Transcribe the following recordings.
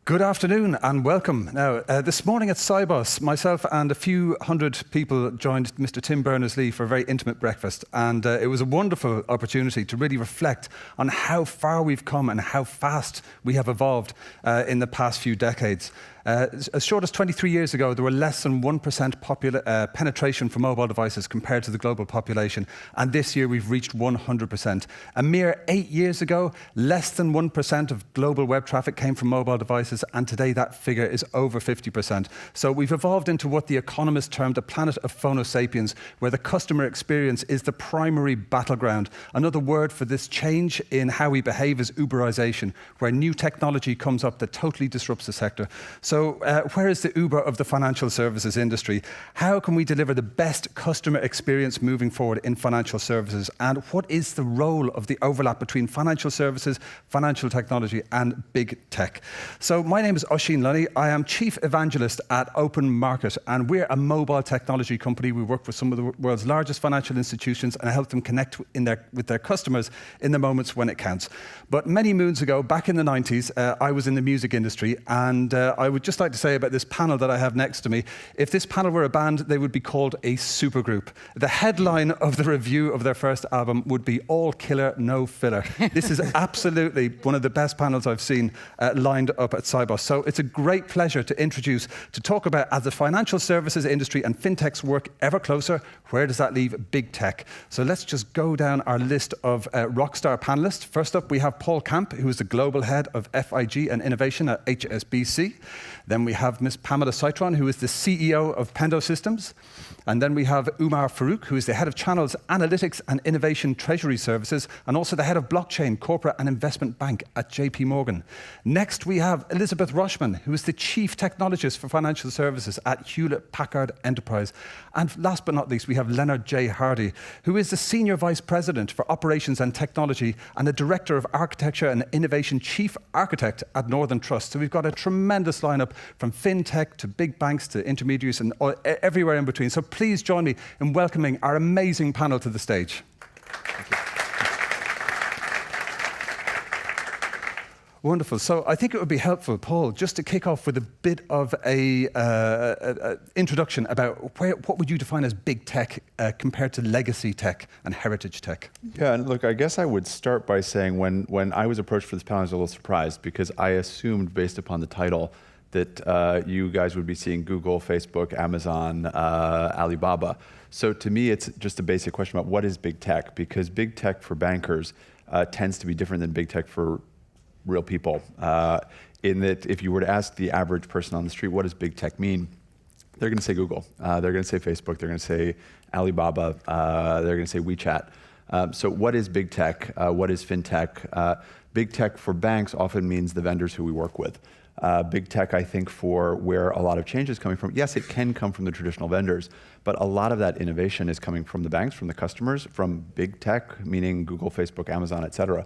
Good afternoon and welcome. Now, this morning at Cybos, myself and a few hundred people joined Mr. Tim Berners-Lee for a very intimate breakfast, and it was a wonderful opportunity to really reflect on how far we've come and how fast we have evolved in the past few decades. As short as 23 years ago, there were less than 1% penetration for mobile devices compared to the global population, and this year we've reached 100%. A mere 8 years ago, less than 1% of global web traffic came from mobile devices, and today that figure is over 50%. So we've evolved into what the economists termed a planet of phono sapiens, where the customer experience is the primary battleground. Another word for this change in how we behave is Uberization, where new technology comes up that totally disrupts the sector. So where is the Uber of the financial services industry? How can we deliver the best customer experience moving forward in financial services? And what is the role of the overlap between financial services, financial technology, and big tech? So my name is Oisin Lunny. I am Chief Evangelist at Open Market, and we're a mobile technology company. We work with some of the world's largest financial institutions and help them connect with their customers in the moments when it counts. But many moons ago, back in the 90s, I was in the music industry, and I would just like to say about this panel that I have next to me, if this panel were a band, they would be called a supergroup. The headline of the review of their first album would be All Killer, No Filler. This is absolutely one of the best panels I've seen lined up at Cybos. So it's a great pleasure to talk about, as the financial services industry and fintechs work ever closer, where does that leave big tech? So let's just go down our list of rockstar panelists. First up, we have Paul Camp, who is the global head of FIG and innovation at HSBC. Then we have Ms. Pamela Citron, who is the CEO of Pendo Systems. And then we have Umar Farouk, who is the head of Channels Analytics and Innovation Treasury Services, and also the head of Blockchain Corporate and Investment Bank at JP Morgan. Next, we have Elizabeth Roshman, who is the Chief Technologist for Financial Services at Hewlett-Packard Enterprise. And last but not least, we have Leonard J. Hardy, who is the Senior Vice President for Operations and Technology and the Director of Architecture and Innovation Chief Architect at Northern Trust. So we've got a tremendous lineup from fintech to big banks to intermediaries and everywhere in between. So please join me in welcoming our amazing panel to the stage. Thank you. Wonderful. So I think it would be helpful, Paul, just to kick off with a bit of a introduction about what would you define as big tech compared to legacy tech and heritage tech? Yeah, and look, I guess I would start by saying when I was approached for this panel, I was a little surprised because I assumed, based upon the title, that you guys would be seeing Google, Facebook, Amazon, Alibaba. So to me, it's just a basic question about what is big tech, because big tech for bankers tends to be different than big tech for real people. In that if you were to ask the average person on the street, what does big tech mean? They're gonna say Google, they're gonna say Facebook, they're gonna say Alibaba, they're gonna say WeChat. So what is big tech? What is fintech? Big tech for banks often means the vendors who we work with. Big tech, I think, for where a lot of change is coming from, yes, it can come from the traditional vendors, but a lot of that innovation is coming from the banks, from the customers, from big tech, meaning Google, Facebook, Amazon, et cetera.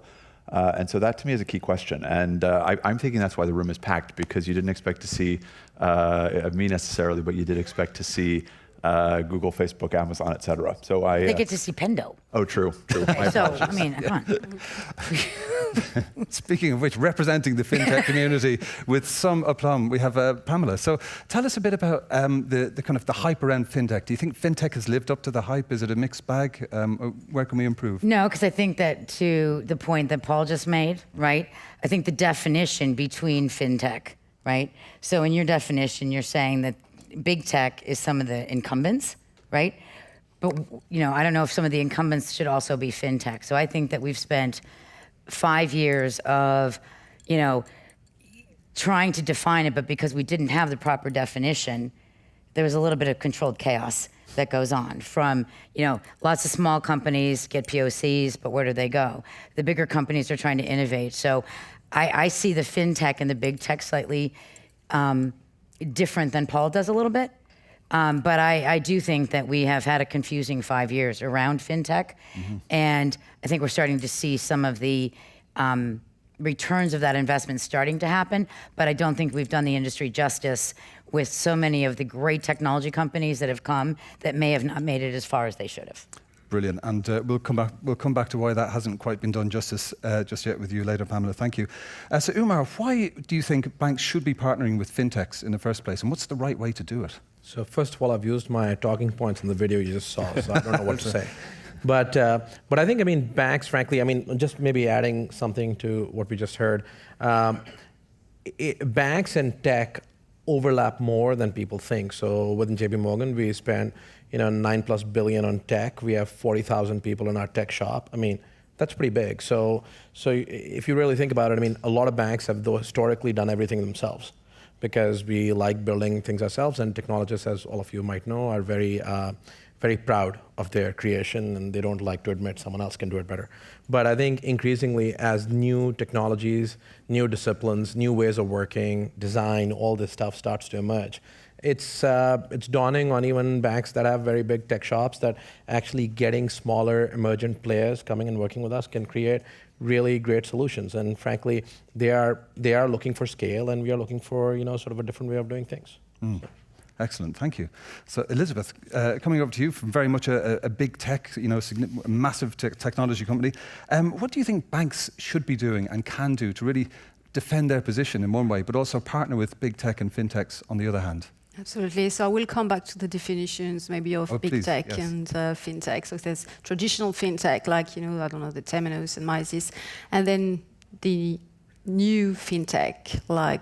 And so that to me is a key question. And I'm thinking that's why the room is packed, because you didn't expect to see me necessarily, but you did expect to see Google, Facebook, Amazon, et cetera. So they get to see Pendo. Oh, true. So, I mean, come on. Speaking of which, representing the fintech community with some aplomb, we have Pamela. So tell us a bit about the kind of the hype around fintech. Do you think fintech has lived up to the hype? Is it a mixed bag? Where can we improve? No, because I think that to the point that Paul just made, right? I think the definition between fintech, right? So in your definition, you're saying that big tech is some of the incumbents, right? But, you know, I don't know if some of the incumbents should also be fintech. So I think that we've spent 5 years of, you know, trying to define it, but because we didn't have the proper definition, there was a little bit of controlled chaos that goes on from, you know, lots of small companies get POCs, but where do they go? The bigger companies are trying to innovate. So I see the fintech and the big tech slightly different than Paul does a little bit. But I do think that we have had a confusing 5 years around fintech. Mm-hmm. And I think we're starting to see some of the returns of that investment starting to happen. But I don't think we've done the industry justice with so many of the great technology companies that have come that may have not made it as far as they should have. Brilliant, and we'll come back to why that hasn't quite been done justice just yet with you later, Pamela. Thank you. So Umar, why do you think banks should be partnering with fintechs in the first place, and what's the right way to do it? So first of all, I've used my talking points in the video you just saw, so I don't know what to say. But I think, banks, frankly, just maybe adding something to what we just heard. Banks and tech overlap more than people think. So within JP Morgan, we spend $9+ billion on tech. We have 40,000 people in our tech shop. That's pretty big. So if you really think about it, a lot of banks have historically done everything themselves, because we like building things ourselves, and technologists, as all of you might know, are very proud of their creation, and they don't like to admit someone else can do it better. But I think increasingly, as new technologies, new disciplines, new ways of working, design, all this stuff starts to emerge, it's dawning on even banks that have very big tech shops that actually getting smaller emergent players coming and working with us can create really great solutions. And frankly, they are looking for scale, and we are looking for sort of a different way of doing things. Mm. Excellent, thank you. So Elizabeth, coming over to you from very much a big tech, massive technology company. What do you think banks should be doing and can do to really defend their position in one way, but also partner with big tech and fintechs on the other hand? Absolutely. So I will come back to the definitions maybe of big tech and fintech. So there's traditional fintech, like, the Temenos and Mysis, and then the new fintech, like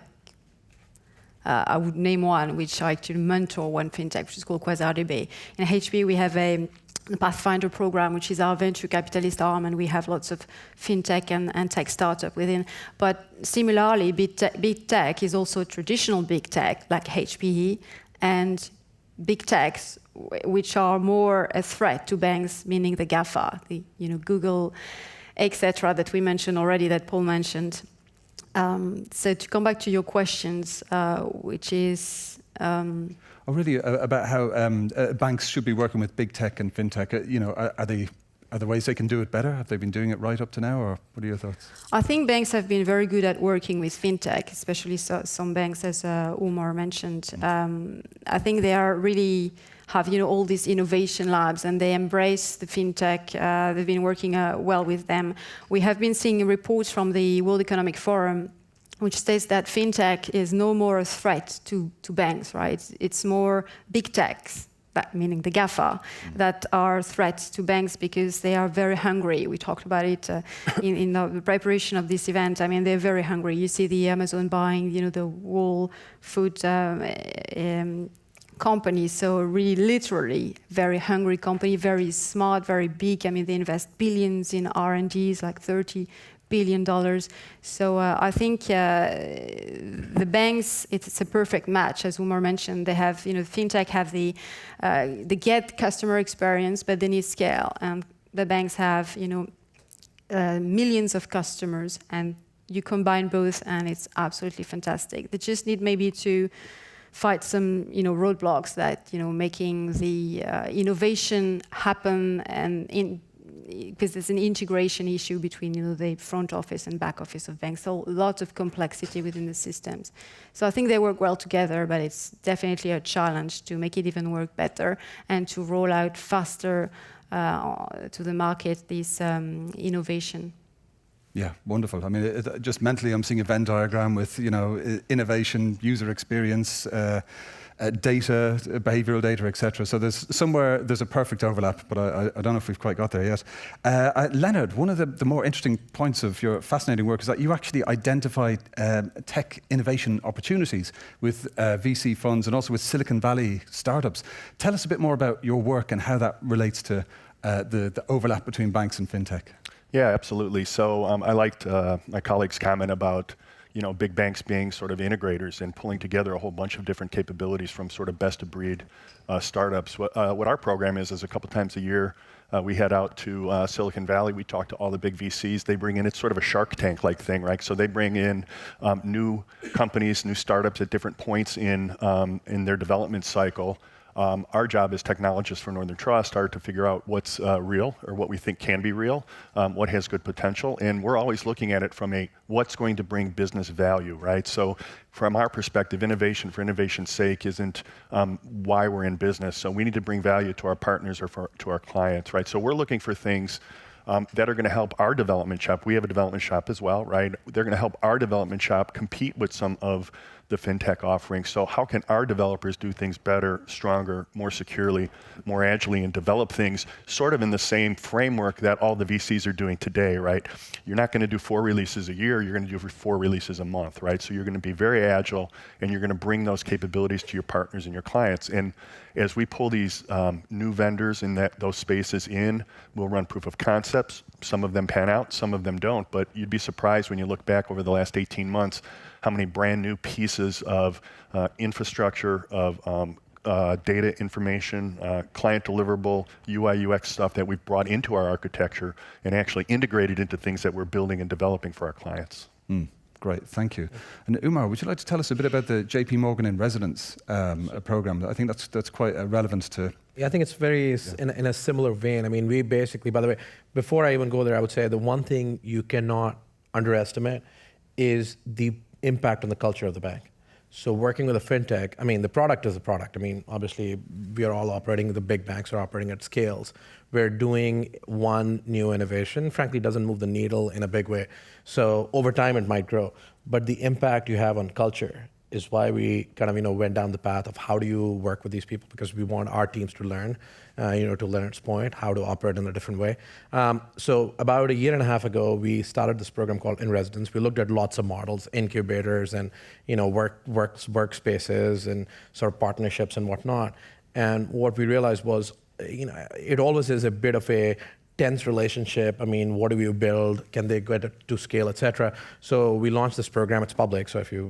I would name one, which I actually mentor one fintech, which is called QuasarDB. In HP, we have a Pathfinder program, which is our venture capitalist arm, and we have lots of fintech and tech startup within. But similarly, big tech is also traditional big tech, like HPE, and big techs, which are more a threat to banks, meaning the GAFA, the Google, etc., that we mentioned already, that Paul mentioned. So to come back to your questions, which is... really about how banks should be working with big tech and fintech. Are there ways they can do it better? Have they been doing it right up to now, or what are your thoughts? I think banks have been very good at working with fintech, especially some banks, as Umar mentioned. I think they are really have all these innovation labs, and they embrace the fintech. They've been working well with them. We have been seeing reports from the World Economic Forum, which states that fintech is no more a threat to banks, right? It's more big techs, meaning the GAFA, that are threats to banks because they are very hungry. We talked about it in the preparation of this event. They're very hungry. You see the Amazon buying, the Whole Food company, so really literally very hungry company, very smart, very big. They invest billions in R&Ds, like $30 billion. So I think the banks, it's a perfect match, as Umar mentioned. They have, fintech have the get customer experience, but they need scale. And the banks have, millions of customers, and you combine both, and it's absolutely fantastic. They just need maybe to fight some, roadblocks that, making the innovation happen, and because there's an integration issue between, the front office and back office of banks. So lots of complexity within the systems. So I think they work well together, but it's definitely a challenge to make it even work better and to roll out faster to the market this innovation. Yeah, wonderful. Just mentally, I'm seeing a Venn diagram with, innovation, user experience, data, behavioral data, etc. So there's a perfect overlap, but I don't know if we've quite got there yet. Leonard, one of the more interesting points of your fascinating work is that you actually identify tech innovation opportunities with VC funds and also with Silicon Valley startups. Tell us a bit more about your work and how that relates to the overlap between banks and fintech. Yeah, absolutely. So I liked my colleague's comment about big banks being sort of integrators and pulling together a whole bunch of different capabilities from sort of best of breed startups. What our program is a couple times a year, we head out to Silicon Valley. We talk to all the big VCs. They bring in, it's sort of a Shark Tank-like thing, right? So they bring in new companies, new startups at different points in their development cycle. Our job as technologists for Northern Trust are to figure out what's real or what we think can be real, what has good potential, and we're always looking at it from a what's going to bring business value, right? So from our perspective, innovation for innovation's sake isn't why we're in business. So we need to bring value to our partners or to our clients, right? So we're looking for things that are going to help our development shop. We have a development shop as well, right? They're going to help our development shop compete with some of the fintech offerings. So how can our developers do things better, stronger, more securely, more agilely, and develop things sort of in the same framework that all the VCs are doing today, right? You're not going to do 4 releases a year, you're going to do 4 releases a month, right? So you're going to be very agile, and you're going to bring those capabilities to your partners and your clients. And as we pull these new vendors in those spaces in, we'll run proof of concepts. Some of them pan out, some of them don't, but you'd be surprised when you look back over the last 18 months how many brand new pieces of infrastructure, of data information, client deliverable, UI, UX stuff that we've brought into our architecture and actually integrated into things that we're building and developing for our clients. Great, thank you. And Umar, would you like to tell us a bit about the JP Morgan in Residence program? I think that's quite relevant to... Yeah, I think it's very in a similar vein. I mean, we basically, by the way, before I even go there, I would say the one thing you cannot underestimate is the impact on the culture of the bank. So working with a fintech, I mean, the product is a product. I mean, obviously, we are all operating, the big banks are operating at scales. We're doing one new innovation, frankly, doesn't move the needle in a big way. So over time, it might grow. But the impact you have on culture is why we kind of, went down the path of how do you work with these people, because we want our teams to learn, to Leonard's point, how to operate in a different way. So about 1.5 years ago, we started this program called In Residence. We looked at lots of models, incubators and, workspaces and sort of partnerships and whatnot. And what we realized was, it always is a bit of a tense relationship. I mean, what do you build? Can they get it to scale, et cetera? So we launched this program. It's public. So if you,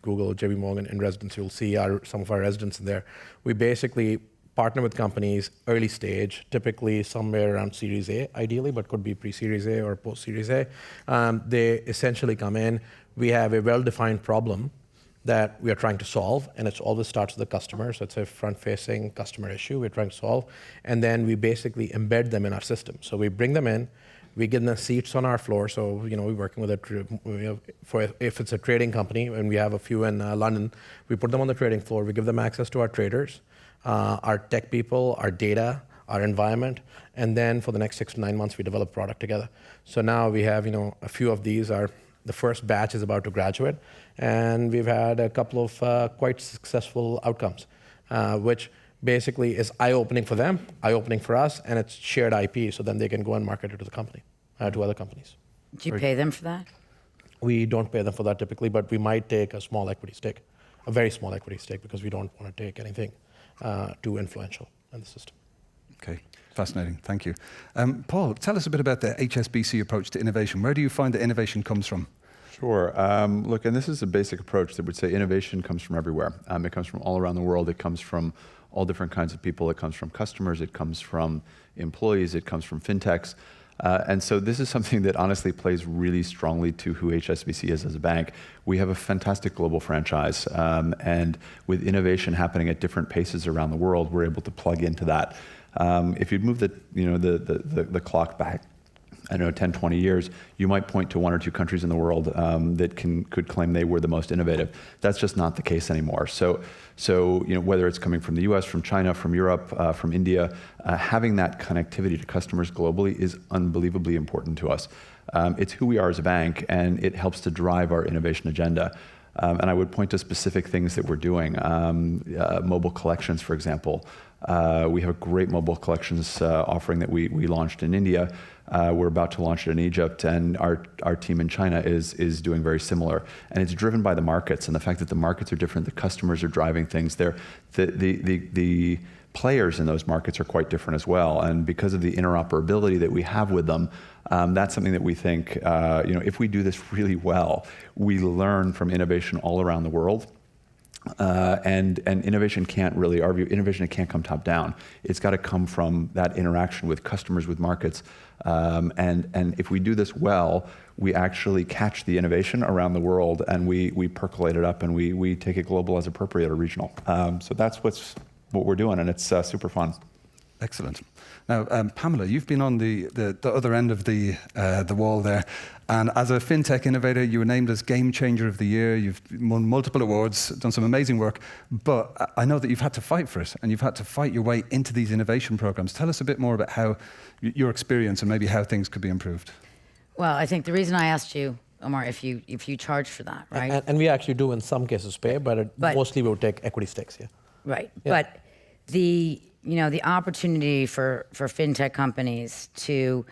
Google JP Morgan in Residence, you'll see some of our residents in there. We basically partner with companies early stage, typically somewhere around Series A, ideally, but could be pre-Series A or post-Series A. They essentially come in. We have a well-defined problem that we are trying to solve, and it always starts with the customer. So it's a front-facing customer issue we're trying to solve, and then we basically embed them in our system. So we bring them in, we give them seats on our floor. So we're working with if it's a trading company, and we have a few in London, we put them on the trading floor. We give them access to our traders, our tech people, our data, our environment, and then for the next 6 to 9 months, we develop product together. So now we have a few of these are. The first batch is about to graduate, and we've had a couple of quite successful outcomes, which basically is eye-opening for them, eye-opening for us, and it's shared IP, so then they can go and market it to the company, to other companies. Do you pay them for that? We don't pay them for that typically, but we might take a small equity stake, a very small equity stake, because we don't want to take anything too influential in the system. Okay, fascinating, thank you. Paul, tell us a bit about the HSBC approach to innovation. Where do you find that innovation comes from? Sure. Look, and this is a basic approach that would say innovation comes from everywhere. It comes from all around the world. It comes from all different kinds of people. It comes from customers. It comes from employees. It comes from fintechs. And so this is something that honestly plays really strongly to who HSBC is as a bank. We have a fantastic global franchise. And with innovation happening at different paces around the world, we're able to plug into that. If you'd move the clock back, 10, 20 years, you might point to 1 or 2 countries in the world that could claim they were the most innovative. That's just not the case anymore. So whether it's coming from the US, from China, from Europe, from India, having that connectivity to customers globally is unbelievably important to us. It's who we are as a bank, and it helps to drive our innovation agenda. And I would point to specific things that we're doing. Mobile collections, for example. We have a great mobile collections offering that we launched in India. We're about to launch it in Egypt, and our team in China is doing very similar. And it's driven by the markets, and the fact that the markets are different, the customers are driving things there. The players in those markets are quite different as well. And because of the interoperability that we have with them, that's something that we think, if we do this really well, we learn from innovation all around the world. And innovation can't really, our view, innovation, it can't come top down. It's got to come from that interaction with customers, with markets. And if we do this well, we actually catch the innovation around the world, and we percolate it up, and we take it global as appropriate or regional. So that's what's what we're doing, and it's super fun. Excellent. Now, Pamela, you've been on the other end of the wall there, and as a fintech innovator, you were named as Game Changer of the Year. You've won multiple awards, done some amazing work, but I know that you've had to fight for it, and you've had to fight your way into these innovation programs. Tell us a bit more about how your experience and maybe how things could be improved. Well, I think the reason I asked you, Omar, if you charge for that, right? And we actually do in some cases pay, but mostly we would take equity stakes, yeah. Right. Yeah. But the opportunity for fintech companies to,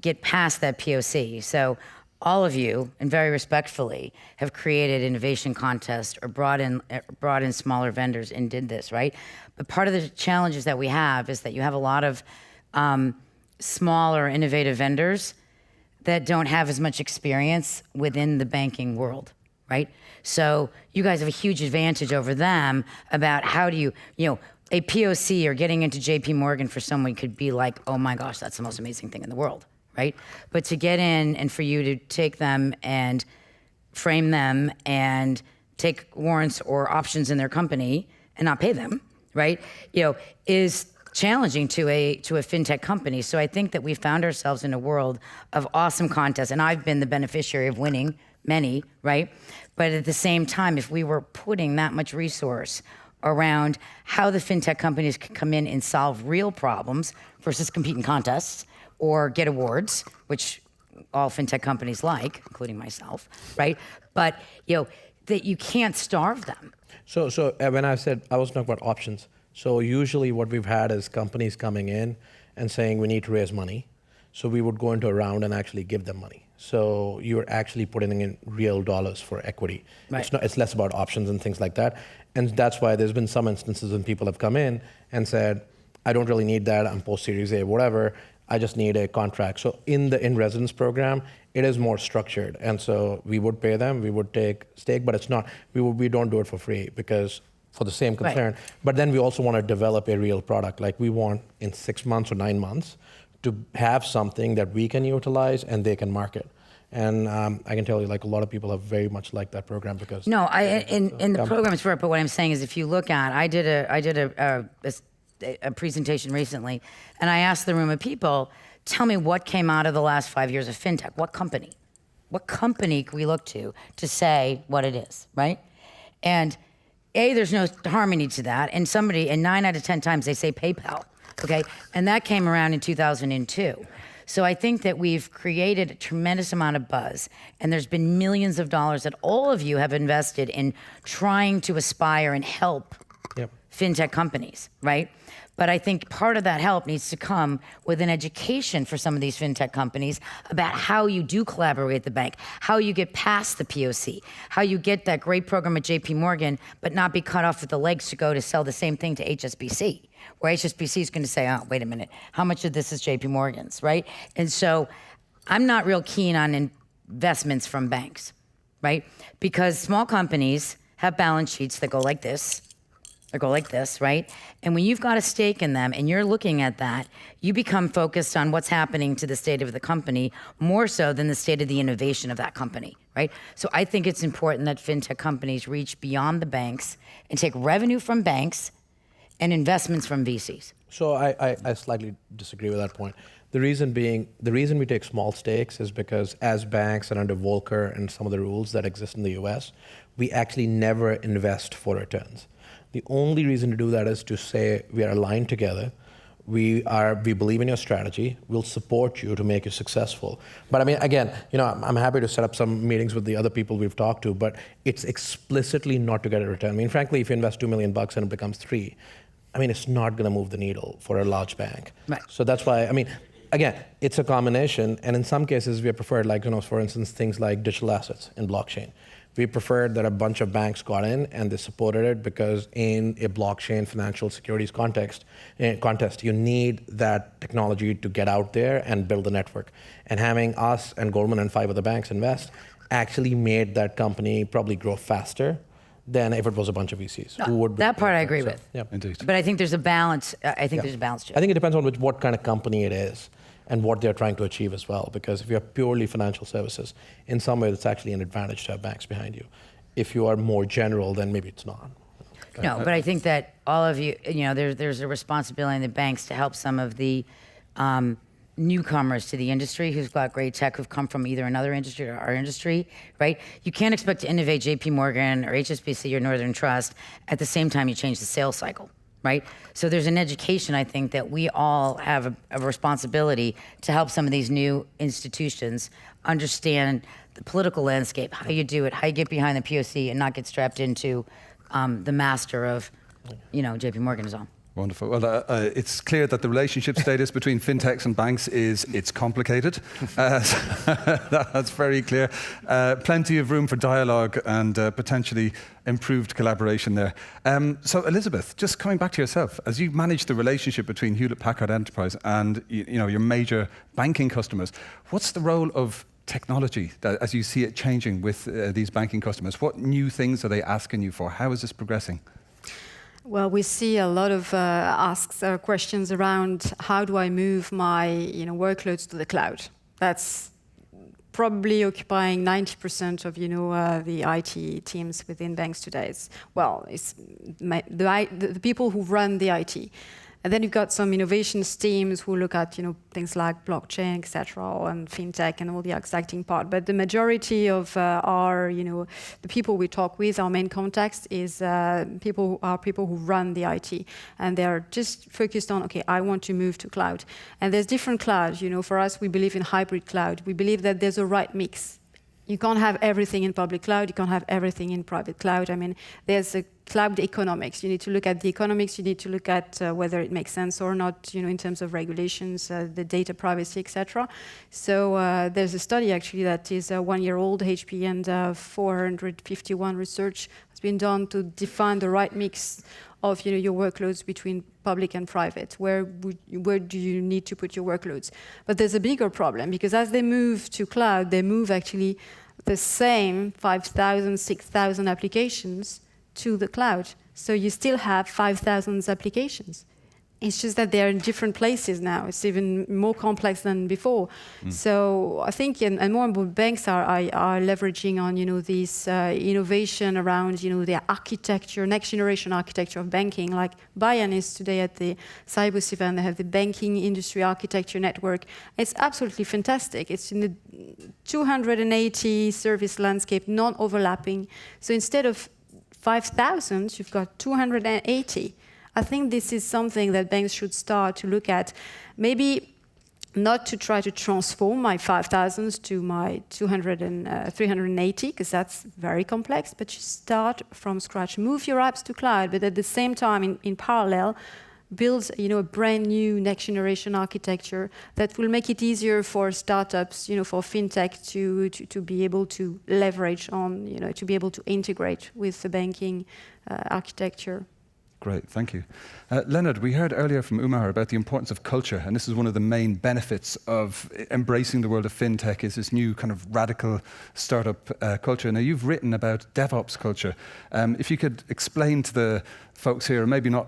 get past that POC. So all of you, and very respectfully, have created innovation contests or brought in smaller vendors and did this, right? But part of the challenges that we have is that you have a lot of smaller innovative vendors that don't have as much experience within the banking world, right? So you guys have a huge advantage over them about how do you a POC or getting into JP Morgan for someone could be like, oh my gosh, that's the most amazing thing in the world, right? But to get in and for you to take them and frame them and take warrants or options in their company and not pay them, right? Is challenging to a fintech company. So I think that we found ourselves in a world of awesome contests, and I've been the beneficiary of winning many, right? But at the same time, if we were putting that much resource around how the fintech companies can come in and solve real problems versus compete in contests or get awards, which all fintech companies like, including myself, right? But that you can't starve them. So when I said I was talking about options, so usually what we've had is companies coming in and saying we need to raise money. So we would go into a round and actually give them money. So you're actually putting in real dollars for equity. Right. It's less about options and things like that. And that's why there's been some instances when people have come in and said, I don't really need that, I'm post-Series A, whatever, I just need a contract. So in the in-residence program, it is more structured. And so we would pay them, we would take stake, but it's not, we don't do it for free because for the same concern. Right. But then we also want to develop a real product. Like we want in 6 months or 9 months to have something that we can utilize and they can market. And I can tell you, like a lot of people have very much liked that program because No, in the program is right. But what I'm saying is, if you look at, I did a presentation recently, and I asked the room of people, tell me what came out of the last 5 years of fintech. What company? What company can we look to say what it is, right? And there's no harmony to that. And 9 out of 10 times they say PayPal, okay? And that came around in 2002. So I think that we've created a tremendous amount of buzz, and there's been millions of dollars that all of you have invested in trying to aspire and help fintech companies, right? But I think part of that help needs to come with an education for some of these fintech companies about how you do collaborate with the bank, how you get past the POC, how you get that great program at JP Morgan, but not be cut off with the legs to go to sell the same thing to HSBC, where HSBC is going to say, oh, wait a minute, how much of this is JP Morgan's, right? And so I'm not real keen on investments from banks, right? Because small companies have balance sheets that go like this, or go like this, right? And when you've got a stake in them and you're looking at that, you become focused on what's happening to the state of the company more so than the state of the innovation of that company, right? So I think it's important that fintech companies reach beyond the banks and take revenue from banks and investments from VCs. So I slightly disagree with that point. The reason we take small stakes is because as banks and under Volcker and some of the rules that exist in the US, we actually never invest for returns. The only reason to do that is to say we are aligned together. We believe in your strategy. We'll support you to make you successful. But I mean, again, I'm happy to set up some meetings with the other people we've talked to, but it's explicitly not to get a return. I mean, frankly, if you invest $2 million and it becomes 3, I mean, it's not going to move the needle for a large bank. Right. So that's why, I mean, again, it's a combination, and in some cases we have preferred, like, for instance, things like digital assets in blockchain. We preferred that a bunch of banks got in and they supported it because in a blockchain financial securities contest, you need that technology to get out there and build the network. And having us and Goldman and 5 other banks invest actually made that company probably grow faster than if it was a bunch of VCs. No, who would that part I agree with. Yeah. Indeed. But I think there's a balance. I think there's a balance to it. I think it depends on what kind of company it is and what they're trying to achieve as well. Because if you're purely financial services, in some way it's actually an advantage to have banks behind you. If you are more general, then maybe it's not. No, but I think that all of you, there's a responsibility in the banks to help some of the newcomers to the industry who've got great tech, who've come from either another industry or our industry, right? You can't expect to innovate JP Morgan or HSBC or Northern Trust at the same time you change the sales cycle, right? So there's an education, I think, that we all have a responsibility to help some of these new institutions understand the political landscape, how you do it, how you get behind the POC and not get strapped into the master of, JP Morgan is all. Wonderful. Well, it's clear that the relationship status between fintechs and banks it's complicated. That's very clear. Plenty of room for dialogue and potentially improved collaboration there. So, Elizabeth, just coming back to yourself, as you manage the relationship between Hewlett-Packard Enterprise and your major banking customers, what's the role of technology as you see it changing with these banking customers? What new things are they asking you for? How is this progressing? Well, we see a lot of questions around how do I move my workloads to the cloud. That's probably occupying 90% of the IT teams within banks today. It's the people who run the IT. And then you've got some innovations teams who look at things like blockchain, etc., and fintech and all the exciting part. But the majority of the people we talk with, our main contacts, is people who run the IT, and they're just focused on, okay, I want to move to cloud. And there's different clouds. For us, we believe in hybrid cloud. We believe that there's a right mix. You can't have everything in public cloud. You can't have everything in private cloud. I mean, there's a cloud economics. You need to look at the economics. You need to look at whether it makes sense or not, in terms of regulations, the data privacy, etc. So there's a study actually that is 1 year old, HP and 451 research has been done to define the right mix of your workloads between public and private. Where do you need to put your workloads? But there's a bigger problem, because as they move to cloud, they move actually the same 5,000, 6,000 applications to the cloud. So you still have 5,000 applications. It's just that they're in different places now. It's even more complex than before. So I think, and more and more banks are leveraging on this innovation around their architecture, next generation architecture of banking. Like Bayern is today at the Cybus event. They have the Banking Industry Architecture Network. It's absolutely fantastic. It's in the 280 service landscape, non-overlapping. So instead of 5,000, you've got 280. I think this is something that banks should start to look at. Maybe not to try to transform my 5,000s to my 380, because that's very complex, but you start from scratch. Move your apps to cloud, but at the same time, in parallel, build a brand new next generation architecture that will make it easier for startups, for fintech to be able to leverage on, to be able to integrate with the banking architecture. Great, thank you. Leonard, we heard earlier from Umar about the importance of culture, and this is one of the main benefits of embracing the world of fintech, is this new kind of radical startup culture. Now, you've written about DevOps culture. If you could explain to the folks here, maybe not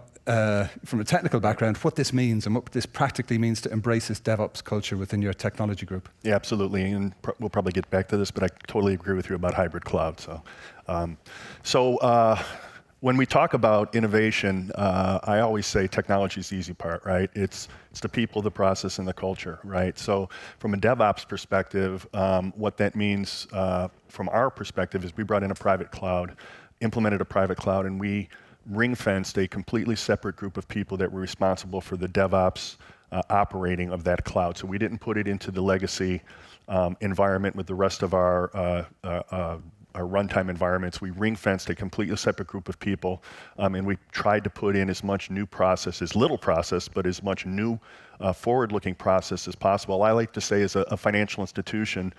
from a technical background, what this means and what this practically means to embrace this DevOps culture within your technology group. Yeah, absolutely, and we'll probably get back to this, but I totally agree with you about hybrid cloud. When we talk about innovation, I always say technology is the easy part, right? It's the people, the process, and the culture, right? So from a DevOps perspective, what that means from our perspective is we brought in a private cloud, implemented a private cloud, and we ring-fenced a completely separate group of people that were responsible for the DevOps operating of that cloud. So we didn't put it into the legacy environment with the rest of our runtime environments. We ring-fenced a completely separate group of people, and we tried to put in as much new process, as little process, but as much new forward-looking process as possible. I like to say, as a financial institution,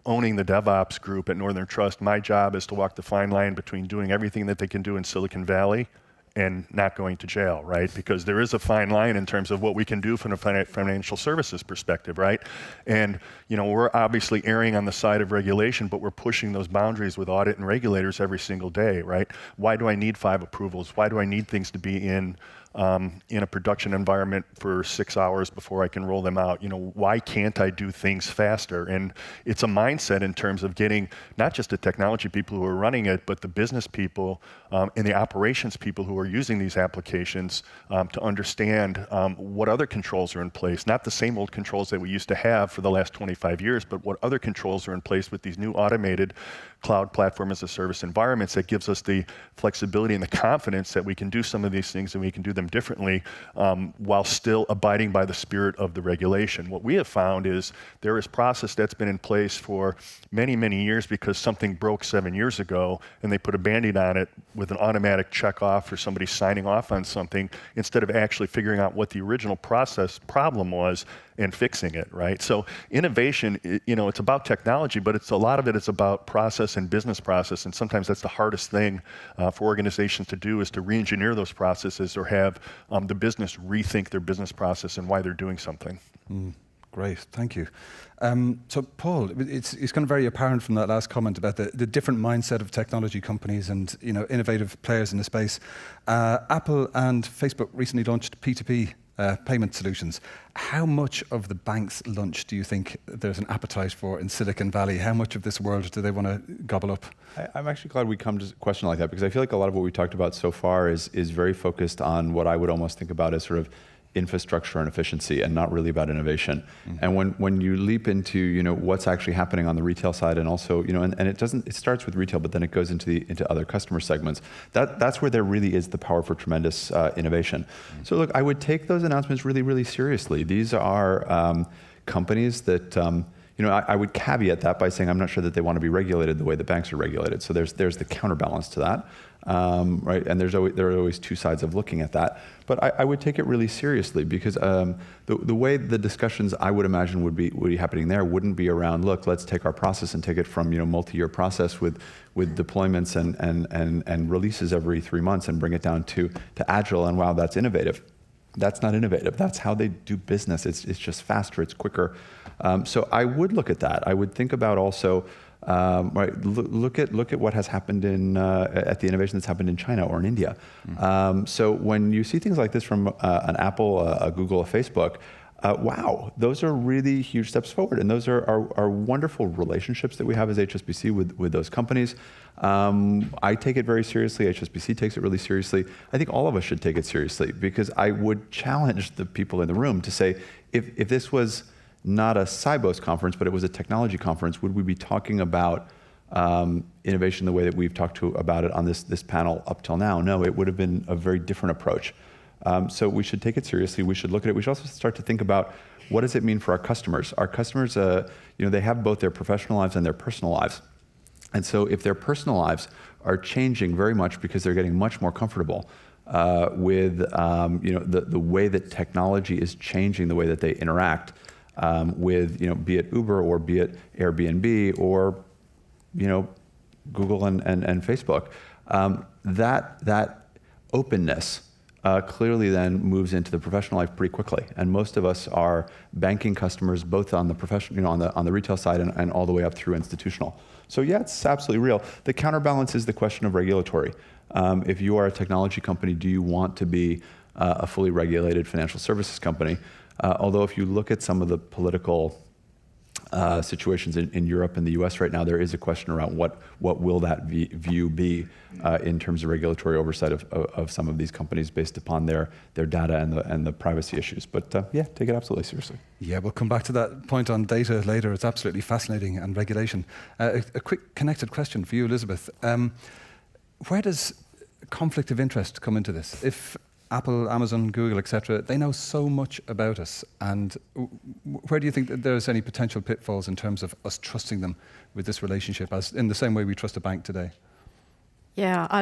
owning the DevOps group at Northern Trust, my job is to walk the fine line between doing everything that they can do in Silicon Valley and not going to jail, right? Because there is a fine line in terms of what we can do from a financial services perspective, right? And we're obviously erring on the side of regulation, but we're pushing those boundaries with audit and regulators every single day, right? Why do I need 5 approvals? Why do I need things to be in in a production environment for 6 hours before I can roll them out. Why can't I do things faster? And it's a mindset in terms of getting not just the technology people who are running it, but the business people and the operations people who are using these applications to understand what other controls are in place, not the same old controls that we used to have for the last 25 years, but what other controls are in place with these new automated cloud platform as a service environments that gives us the flexibility and the confidence that we can do some of these things and we can do them differently while still abiding by the spirit of the regulation. What we have found is there is process that's been in place for many, many years because something broke 7 years ago and they put a Band-Aid on it with an automatic check off or somebody signing off on something instead of actually figuring out what the original process problem was and fixing it, right? So innovation, it's about technology, but a lot of it is about process and business process, and sometimes that's the hardest thing for organizations to do is to re-engineer those processes or have the business rethink their business process and why they're doing something. Great, thank you. So Paul, it's kind of very apparent from that last comment about the different mindset of technology companies and innovative players in the space. Apple and Facebook recently launched P2P payment solutions. How much of the bank's lunch do you think there's an appetite for in Silicon Valley? How much of this world do they want to gobble up? I'm actually glad we come to a question like that because I feel like a lot of what we talked about so far is very focused on what I would almost think about as sort of infrastructure and efficiency and not really about innovation. And when you leap into what's actually happening on the retail side and also and it starts with retail but then it goes into other customer segments, that's where there really is the power for tremendous innovation. So look, I would take those announcements really, really seriously. These are companies that I would caveat that by saying I'm not sure that they want to be regulated the way the banks are regulated. So there's the counterbalance to that. Right, and there are always two sides of looking at that. But I would take it really seriously because the way the discussions I would imagine would be happening there wouldn't be around, look, let's take our process and take it from multi-year process with deployments and releases every 3 months and bring it down to agile and wow, that's innovative. That's not innovative. That's how they do business. It's just faster. It's quicker. So I would look at that. I would think about also. Right, look at what has happened at the innovation that's happened in China or in India. So when you see things like this from an Apple, a Google, a Facebook, wow, those are really huge steps forward, and those are wonderful relationships that we have as HSBC with those companies. I take it very seriously. HSBC takes it really seriously. I think all of us should take it seriously because I would challenge the people in the room to say, if this was not a Sibos conference, but it was a technology conference, would we be talking about innovation the way that we've talked about it on this panel up till now? No, it would have been a very different approach. So we should take it seriously. We should look at it. We should also start to think about what does it mean for our customers. Our customers, they have both their professional lives and their personal lives. And so if their personal lives are changing very much because they're getting much more comfortable with the way that technology is changing the way that they interact, with be it Uber or be it Airbnb or Google and Facebook, that openness clearly then moves into the professional life pretty quickly. And most of us are banking customers both on the professional, on the retail side and all the way up through institutional. So yeah, it's absolutely real. The counterbalance is the question of regulatory. If you are a technology company, do you want to be a fully regulated financial services company? Although if you look at some of the political situations in Europe and the US right now, there is a question around what will that view be in terms of regulatory oversight of some of these companies based upon their data and the privacy issues. But yeah, take it absolutely seriously. Yeah, we'll come back to that point on data later. It's absolutely fascinating, and regulation. A quick connected question for you, Elizabeth. Where does conflict of interest come into this? If Apple, Amazon, Google, etc., they know so much about us, and where do you think that there's any potential pitfalls in terms of us trusting them with this relationship, as in the same way we trust a bank today? Yeah, I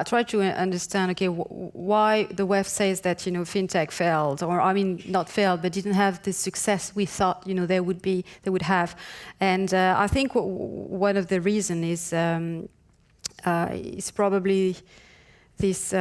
tried to understand, okay, why the web says that, fintech failed, or not failed, but didn't have the success we thought, they would have. And I think one of the reasons is probably this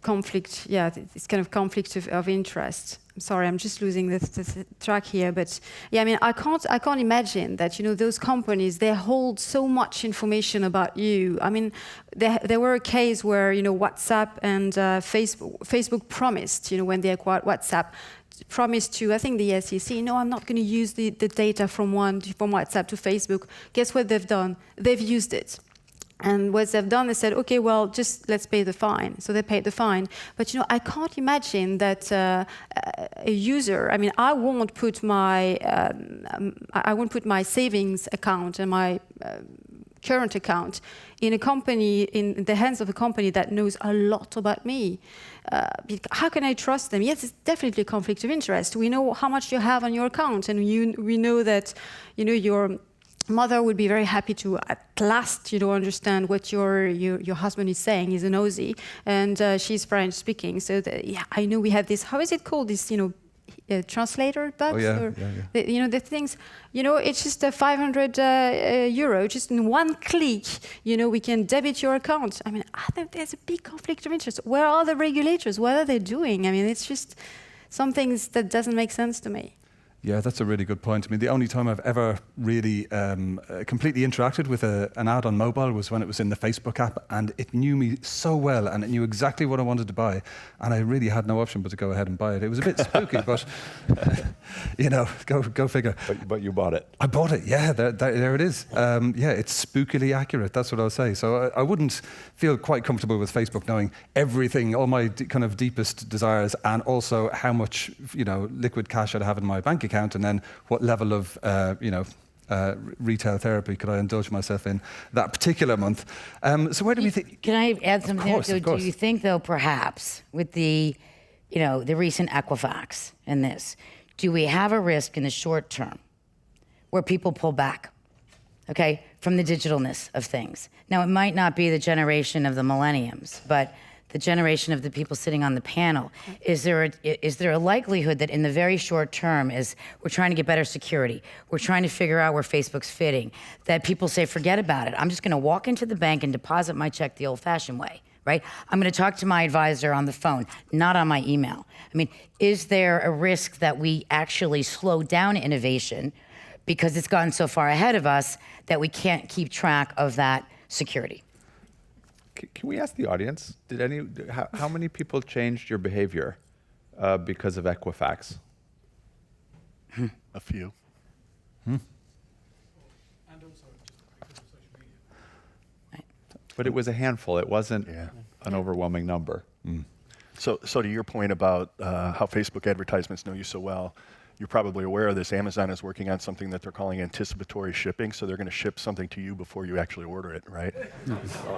conflict, this kind of conflict of interest, sorry, I'm just losing this track here, but yeah, I mean, I can't imagine that, you know, those companies, they hold so much information about you. I mean, there were a case where, you know, WhatsApp and Facebook promised, you know, when they acquired WhatsApp, promised to, I think, the SEC, no, I'm not going to use the data from WhatsApp to Facebook. Guess what they've done? They've used it. And what they've done, they said, okay, well, just let's pay the fine. So they paid the fine. But, you know, I can't imagine that a user, I mean, I won't put my savings account and my current account in a company, in the hands of a company that knows a lot about me. How can I trust them? Yes, it's definitely a conflict of interest. We know how much you have on your account, and we know that, you know, your mother would be very happy to at last, you know, understand what your husband is saying. He's an Aussie, and she's French speaking. So yeah, I know we have this. How is it called? This, you know, translator box. Oh yeah, or yeah. you know, the things. You know, it's just a 500 euro. Just in one click, you know, we can debit your account. I mean, I think there's a big conflict of interest. Where are the regulators? What are they doing? I mean, it's just some things that doesn't make sense to me. Yeah, that's a really good point. I mean, the only time I've ever really completely interacted with an ad on mobile was when it was in the Facebook app, and it knew me so well, and it knew exactly what I wanted to buy, and I really had no option but to go ahead and buy it. It was a bit spooky, but you know, go figure. But you bought it. I bought it. Yeah, there it is. Yeah, it's spookily accurate. That's what I'll say. So I wouldn't feel quite comfortable with Facebook knowing everything, all my kind of deepest desires, and also how much, you know, liquid cash I'd have in my bank account, and then what level of retail therapy could I indulge myself in that particular month. So where do we think? Can I add something? Of course. Do you think, though, perhaps with the, you know, the recent Equifax and this, do we have a risk in the short term where people pull back, okay, from the digitalness of things? Now, it might not be the generation of the millenniums, but the generation of the people sitting on the panel. Is there a likelihood that in the very short term, as we're trying to get better security, we're trying to figure out where Facebook's fitting, that people say, forget about it. I'm just going to walk into the bank and deposit my check the old-fashioned way, right? I'm going to talk to my advisor on the phone, not on my email. I mean, is there a risk that we actually slow down innovation because it's gotten so far ahead of us that we can't keep track of that security? Can we ask the audience? How many people changed your behavior because of Equifax? A few. Hmm? But it was a handful. It wasn't an overwhelming number. Mm. So to your point about how Facebook advertisements know you so well, you're probably aware of this. Amazon is working on something that they're calling anticipatory shipping. So they're going to ship something to you before you actually order it, right?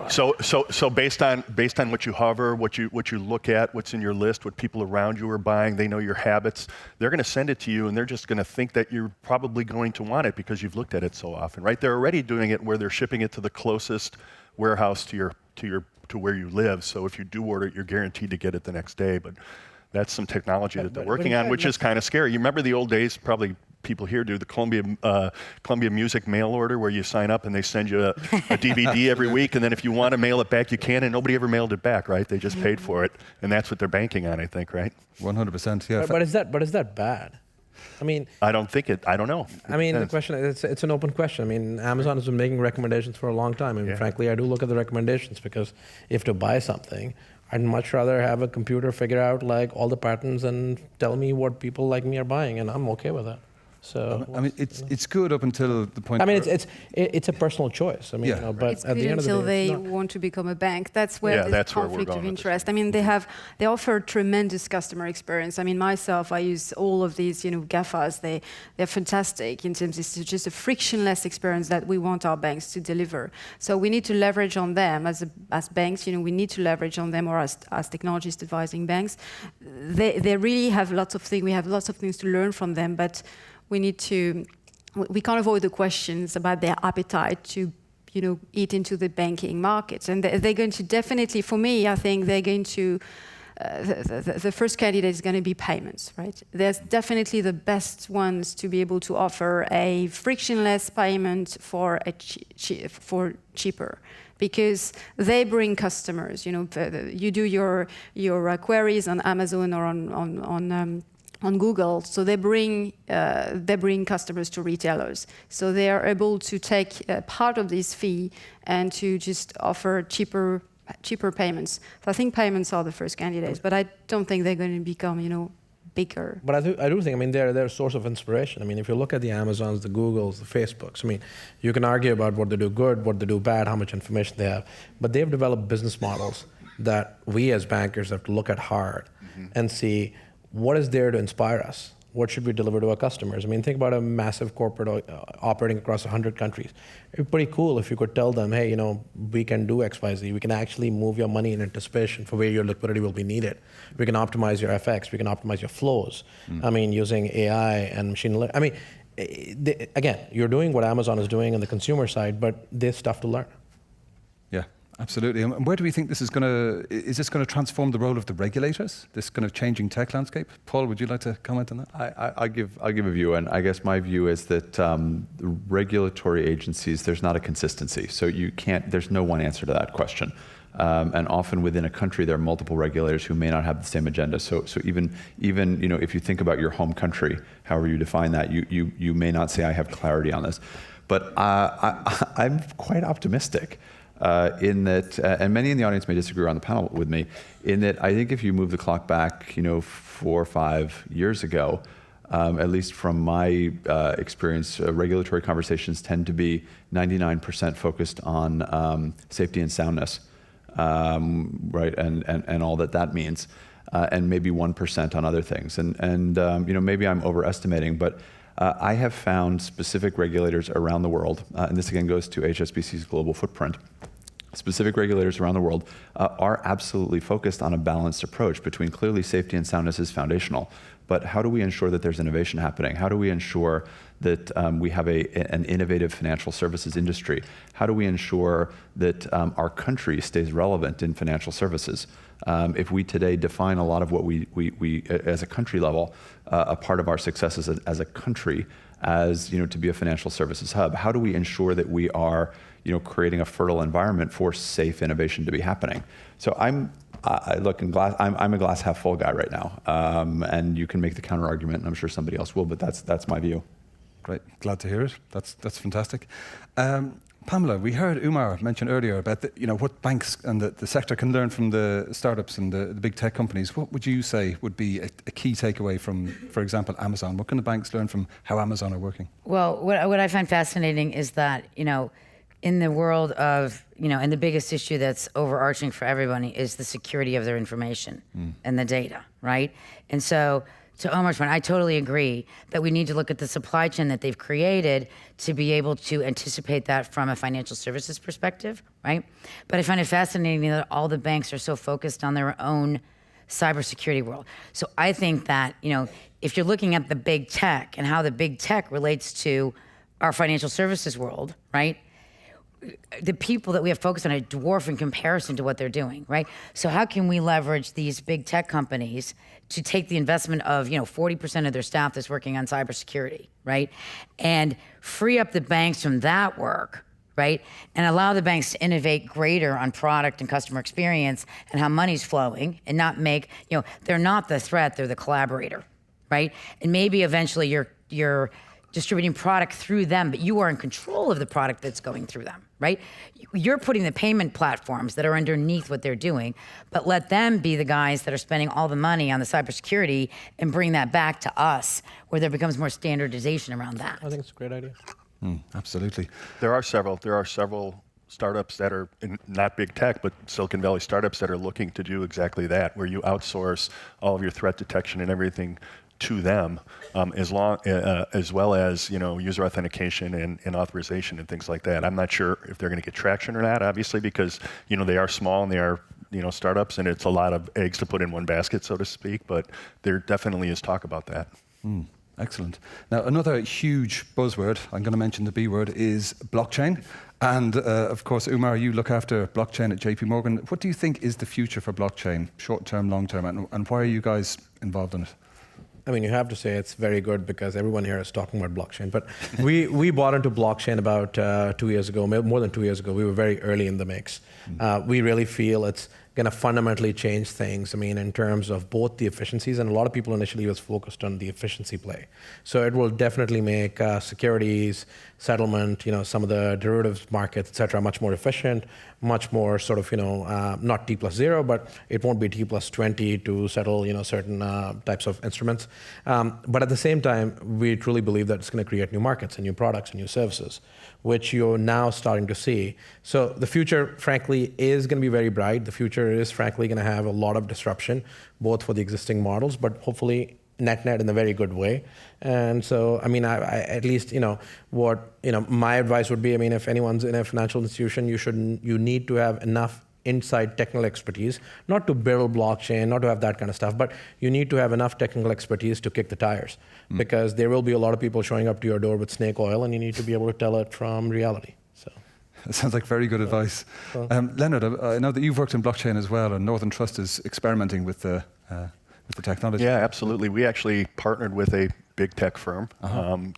So based on what you hover, what you look at, what's in your list, what people around you are buying, they know your habits. They're going to send it to you, and they're just going to think that you're probably going to want it because you've looked at it so often, right? They're already doing it where they're shipping it to the closest warehouse to where you live. So if you do order it, you're guaranteed to get it the next day. But that's some technology that they're working on, which is kind of scary. You remember the old days, probably people here do, the Columbia Music mail order where you sign up and they send you a DVD every week, and then if you want to mail it back, you can, and nobody ever mailed it back, right? They just paid for it, and that's what they're banking on, I think, right? 100%, yeah. But is that bad? I mean, I don't know. I mean, the question, it's an open question. I mean, Amazon has been making recommendations for a long time. I mean, frankly, I do look at the recommendations because if to buy something, I'd much rather have a computer figure out like all the patterns and tell me what people like me are buying, and I'm okay with that. So I mean, it's good up until the point. I mean, it's a personal choice. I mean, Yeah. but It's at good the end of the day, until they it's not. want to become a bank. That's where Yeah, there's that's where we're conflict going of with this. interest. I mean, they offer tremendous customer experience. I mean, myself, I use all of these, GAFAs. They're fantastic in terms of just a frictionless experience that we want our banks to deliver. So we need to leverage on them as banks. We need to leverage on them, or as technologists advising banks. They really have lots of things. We have lots of things to learn from them, but we can't avoid the questions about their appetite to, eat into the banking markets. And they're going to definitely, for me, I think they're going to, the first candidate is going to be payments, right? There's definitely the best ones to be able to offer a frictionless payment for cheaper. Because they bring customers. You do your queries on Amazon or on on Google, so they bring customers to retailers. So they are able to take part of this fee and to just offer cheaper payments. So I think payments are the first candidates, but I don't think they're going to become, bigger. But I do think, I mean, they're a source of inspiration. I mean, if you look at the Amazons, the Googles, the Facebooks, I mean, you can argue about what they do good, what they do bad, how much information they have, but they've developed business models that we as bankers have to look at hard and see what is there to inspire us. What should we deliver to our customers? I mean, think about a massive corporate operating across 100 countries. It'd be pretty cool if you could tell them, hey, we can do X, Y, Z. We can actually move your money in anticipation for where your liquidity will be needed. We can optimize your FX. We can optimize your flows. I mean, using AI and machine learning. I mean, again, you're doing what Amazon is doing on the consumer side, but there's stuff to learn. Yeah, absolutely. And where do we think this is is this going to transform the role of the regulators, this kind of changing tech landscape? Paul, would you like to comment on that? I'll give a view, and I guess my view is that the regulatory agencies, there's not a consistency. So there's no one answer to that question. And often within a country, there are multiple regulators who may not have the same agenda. So even if you think about your home country, however you define that, you may not say I have clarity on this. But I'm quite optimistic. In that, and many in the audience may disagree on the panel with me, in that I think if you move the clock back, 4 or 5 years ago, at least from my experience, regulatory conversations tend to be 99% focused on safety and soundness, right, and all that means, and maybe 1% on other things. And maybe I'm overestimating, but I have found specific regulators around the world, and this again goes to HSBC's global footprint. Specific regulators around the world are absolutely focused on a balanced approach between clearly safety and soundness is foundational, but how do we ensure that there's innovation happening? How do we ensure that we have an innovative financial services industry? How do we ensure that our country stays relevant in financial services? If we today define a lot of what we as a country level, a part of our success as a country, as to be a financial services hub, how do we ensure that we are creating a fertile environment for safe innovation to be happening? So I'm a glass half full guy right now, and you can make the counter argument, and I'm sure somebody else will, but that's my view. Great, glad to hear it. That's fantastic. Pamela, we heard Umar mention earlier about what banks and the sector can learn from the startups and the big tech companies. What would you say would be a key takeaway from, for example, Amazon? What can the banks learn from how Amazon are working? Well, what I find fascinating is that, in the world of, and the biggest issue that's overarching for everybody is the security of their information and the data, right? And so, to Omar's point, I totally agree that we need to look at the supply chain that they've created to be able to anticipate that from a financial services perspective, right? But I find it fascinating that all the banks are so focused on their own cybersecurity world. So I think that, if you're looking at the big tech and how the big tech relates to our financial services world, right? The people that we have focused on are dwarf in comparison to what they're doing, right? So how can we leverage these big tech companies to take the investment of, 40% of their staff that's working on cybersecurity, right? And free up the banks from that work, right? And allow the banks to innovate greater on product and customer experience and how money's flowing, and not make, they're not the threat, they're the collaborator, right? And maybe eventually you're distributing product through them, but you are in control of the product that's going through them, right? You're putting the payment platforms that are underneath what they're doing, but let them be the guys that are spending all the money on the cybersecurity and bring that back to us, where there becomes more standardization around that. I think it's a great idea. Absolutely. There are several startups that are not big tech, but Silicon Valley startups that are looking to do exactly that, where you outsource all of your threat detection and everything to them, as well as user authentication and authorization and things like that. I'm not sure if they're going to get traction or not, obviously, because they are small and they are startups, and it's a lot of eggs to put in one basket, so to speak. But there definitely is talk about that. Excellent. Now, another huge buzzword, I'm going to mention the B word, is blockchain. And of course, Umar, you look after blockchain at JP Morgan. What do you think is the future for blockchain, short term, long term, and why are you guys involved in it? I mean, you have to say it's very good because everyone here is talking about blockchain. But we bought into blockchain about 2 years ago, more than 2 years ago. We were very early in the mix. We really feel it's going to fundamentally change things. I mean, in terms of both the efficiencies, and a lot of people initially was focused on the efficiency play. So it will definitely make securities, settlement, some of the derivatives markets, et cetera, much more efficient, much more sort of, not T+0, but it won't be T+20 to settle, certain types of instruments. But at the same time, we truly believe that it's going to create new markets and new products and new services, which you're now starting to see. So the future, frankly, is going to be very bright. The future is, frankly, going to have a lot of disruption, both for the existing models, but hopefully net-net in a very good way. And so, I mean, I at least, my advice would be, I mean, if anyone's in a financial institution, you need to have enough inside technical expertise, not to build blockchain, not to have that kind of stuff, but you need to have enough technical expertise to kick the tires, because there will be a lot of people showing up to your door with snake oil, and you need to be able to tell it from reality. So that sounds like very good advice. Leonard, I know that you've worked in blockchain as well, and Northern Trust is experimenting with the technology. Yeah, absolutely. We actually partnered with a big tech firm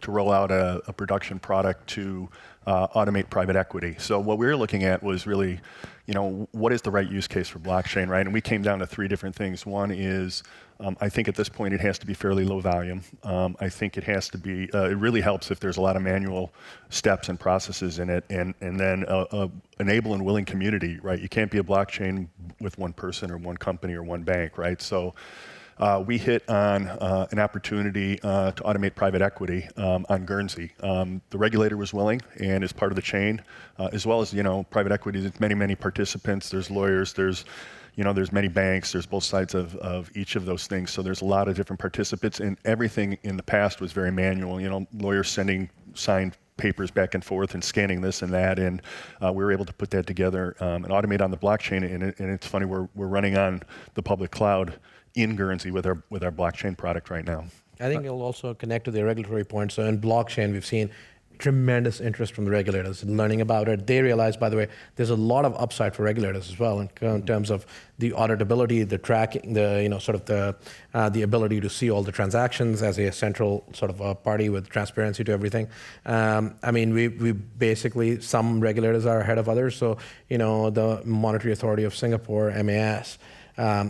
to roll out a production product to automate private equity. So what we were looking at was really, what is the right use case for blockchain, right? And we came down to 3 different things. One is, I think at this point it has to be fairly low volume. I think it has to be, it really helps if there's a lot of manual steps and processes in it, and then an able and willing community, right? You can't be a blockchain with one person or one company or one bank, right? So we hit on an opportunity to automate private equity on Guernsey. The regulator was willing and is part of the chain, as well as, private equity. There's many participants. There's lawyers. There's many banks. There's both sides of each of those things. So there's a lot of different participants, and everything in the past was very manual. Lawyers sending signed papers back and forth and scanning this and that, and we were able to put that together and automate on the blockchain. And it's funny, we're running on the public cloud in Guernsey with our blockchain product right now. I think it'll also connect to the regulatory point. So in blockchain, we've seen tremendous interest from the regulators in learning about it. They realize, by the way, there's a lot of upside for regulators as well in terms of the auditability, the tracking, the ability to see all the transactions as a central sort of party with transparency to everything. I mean, we basically, some regulators are ahead of others. So, the Monetary Authority of Singapore, MAS,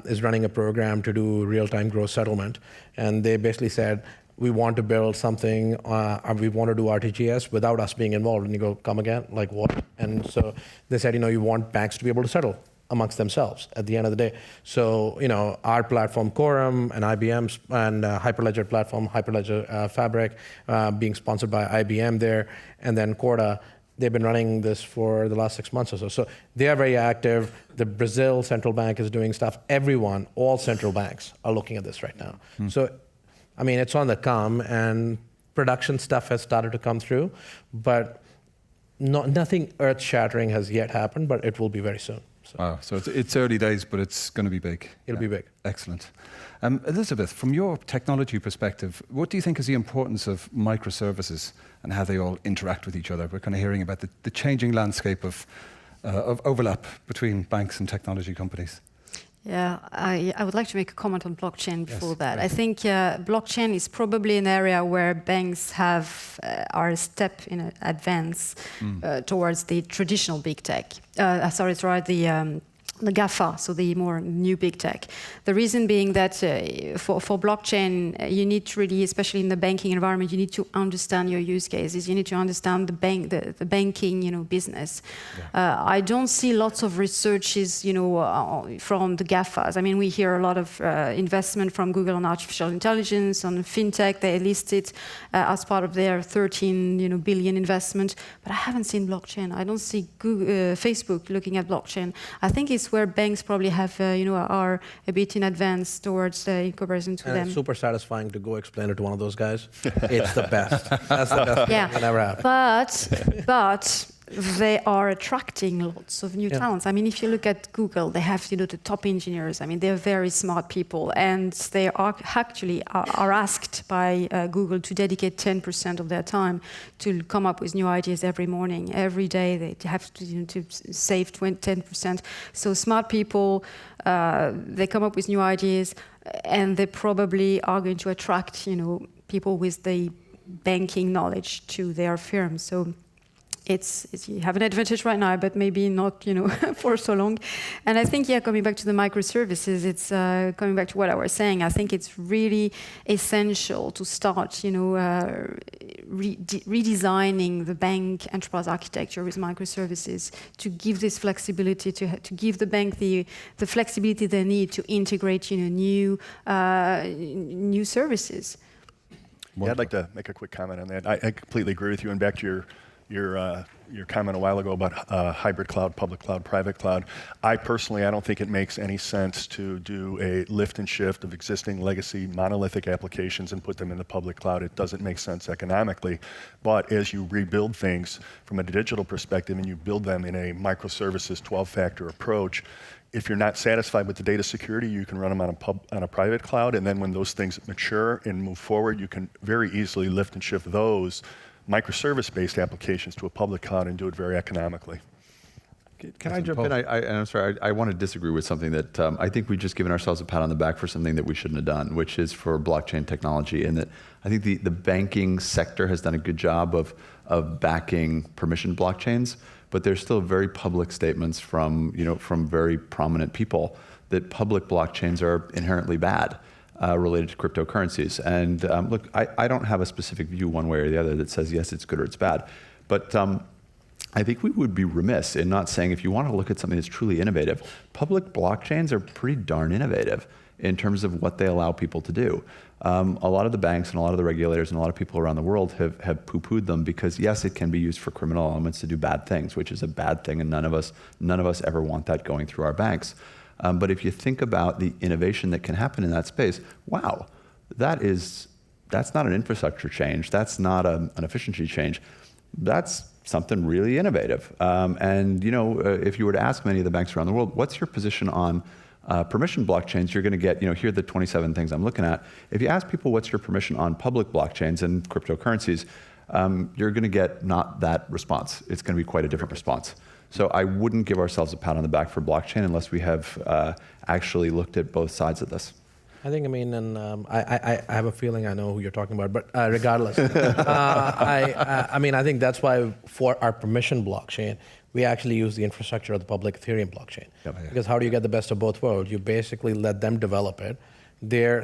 is running a program to do real-time gross settlement. And they basically said, we want to build something, we want to do RTGS without us being involved. And you go, come again? Like what? And so they said, you want banks to be able to settle amongst themselves at the end of the day. So, our platform, Quorum, and IBM's and Hyperledger platform, Hyperledger Fabric, being sponsored by IBM there, and then Corda, they've been running this for the last 6 months or so. So they are very active. The Brazil central bank is doing stuff. Everyone, all central banks are looking at this right now. So, I mean, it's on the come, and production stuff has started to come through, but nothing earth-shattering has yet happened, but it will be very soon. So. Wow, so it's early days, but it's going to be big. It'll be big. Excellent. Elizabeth, from your technology perspective, what do you think is the importance of microservices and how they all interact with each other? We're kind of hearing about the changing landscape of overlap between banks and technology companies. Yeah, I would like to make a comment on blockchain before that. Right. I think blockchain is probably an area where banks are a step in advance towards the traditional big tech. The GAFA, so the more new big tech. The reason being that for blockchain, you need to really, especially in the banking environment, you need to understand your use cases. You need to understand the banking, business. Yeah. I don't see lots of researches, from the GAFAs. I mean, we hear a lot of investment from Google on artificial intelligence, on fintech. They list it as part of their 13, billion investment. But I haven't seen blockchain. I don't see Facebook looking at blockchain. I think it's where banks probably have, are a bit in advance towards in comparison to them. It's super satisfying to go explain it to one of those guys. It's the best. That's the best thing you can ever have. But they are attracting lots of new talents. I mean, if you look at Google, they have, the top engineers. I mean, they're very smart people, and they are actually asked by Google to dedicate 10% of their time to come up with new ideas every morning. Every day they have to save 10%. So smart people, they come up with new ideas, and they probably are going to attract, people with the banking knowledge to their firm. So you have an advantage right now, but maybe not, for so long. And I think, coming back to the microservices, it's coming back to what I was saying. I think it's really essential to start, redesigning the bank enterprise architecture with microservices to give this flexibility, to give the bank the flexibility they need to integrate, new services. Yeah, I'd like to make a quick comment on that. I completely agree with you. And back to your comment a while ago about hybrid cloud, public cloud, private cloud. I don't think it makes any sense to do a lift and shift of existing legacy monolithic applications and put them in the public cloud. It doesn't make sense economically. But as you rebuild things from a digital perspective and you build them in a microservices 12-factor approach, if you're not satisfied with the data security, you can run them on a private cloud, and then when those things mature and move forward, you can very easily lift and shift those microservice-based applications to a public cloud and do it very economically. Can I jump in? I'm sorry, I want to disagree with something that I think we've just given ourselves a pat on the back for something that we shouldn't have done, which is for blockchain technology. And that I think the banking sector has done a good job of backing permissioned blockchains, but there's still very public statements from very prominent people that public blockchains are inherently bad. Related to cryptocurrencies. And look, I don't have a specific view one way or the other that says, yes, it's good or it's bad. But I think we would be remiss in not saying, if you want to look at something that's truly innovative, public blockchains are pretty darn innovative in terms of what they allow people to do. A lot of the banks and a lot of the regulators and a lot of people around the world have poo-pooed them because, yes, it can be used for criminal elements to do bad things, which is a bad thing, and none of us ever want that going through our banks. But if you think about the innovation that can happen in that space, wow, that's not an infrastructure change. That's not an efficiency change. That's something really innovative. If you were to ask many of the banks around the world, what's your position on permission blockchains, you're going to get, here are the 27 things I'm looking at. If you ask people what's your permission on public blockchains and cryptocurrencies, you're going to get not that response. It's going to be quite a different response. So I wouldn't give ourselves a pat on the back for blockchain unless we have actually looked at both sides of this. I think, I have a feeling I know who you're talking about, but regardless, I think that's why for our permission blockchain, we actually use the infrastructure of the public Ethereum blockchain. Yep. Because how do you get the best of both worlds? You basically let them develop it.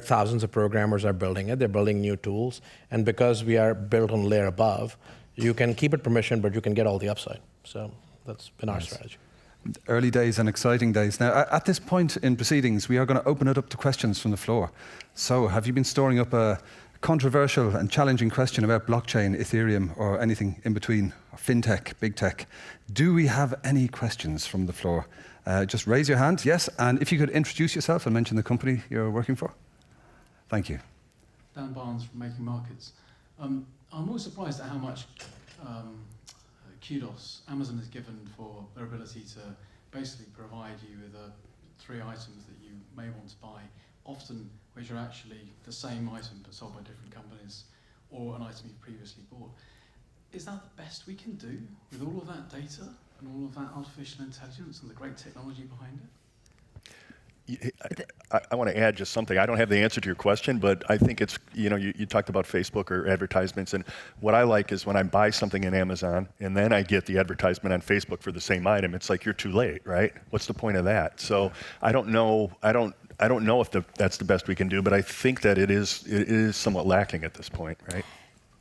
Thousands of programmers are building it. They're building new tools. And because we are built on layer above, you can keep it permissioned, but you can get all the upside. So that's been our strategy. Early days and exciting days. Now, at this point in proceedings, we are going to open it up to questions from the floor. So, have you been storing up a controversial and challenging question about blockchain, Ethereum, or anything in between, or fintech, big tech? Do we have any questions from the floor? Just raise your hand, yes, and if you could introduce yourself and mention the company you're working for. Thank you. Dan Barnes from Making Markets. I'm always surprised at how much kudos Amazon has given for their ability to basically provide you with 3 items that you may want to buy, often which are actually the same item but sold by different companies, or an item you've previously bought. Is that the best we can do with all of that data and all of that artificial intelligence and the great technology behind it? I want to add just something. I don't have the answer to your question, but I think it's, you talked about Facebook or advertisements, and what I like is when I buy something in Amazon and then I get the advertisement on Facebook for the same item, it's like you're too late, right? What's the point of that? So I don't know if that's the best we can do, but I think that it is somewhat lacking at this point, right?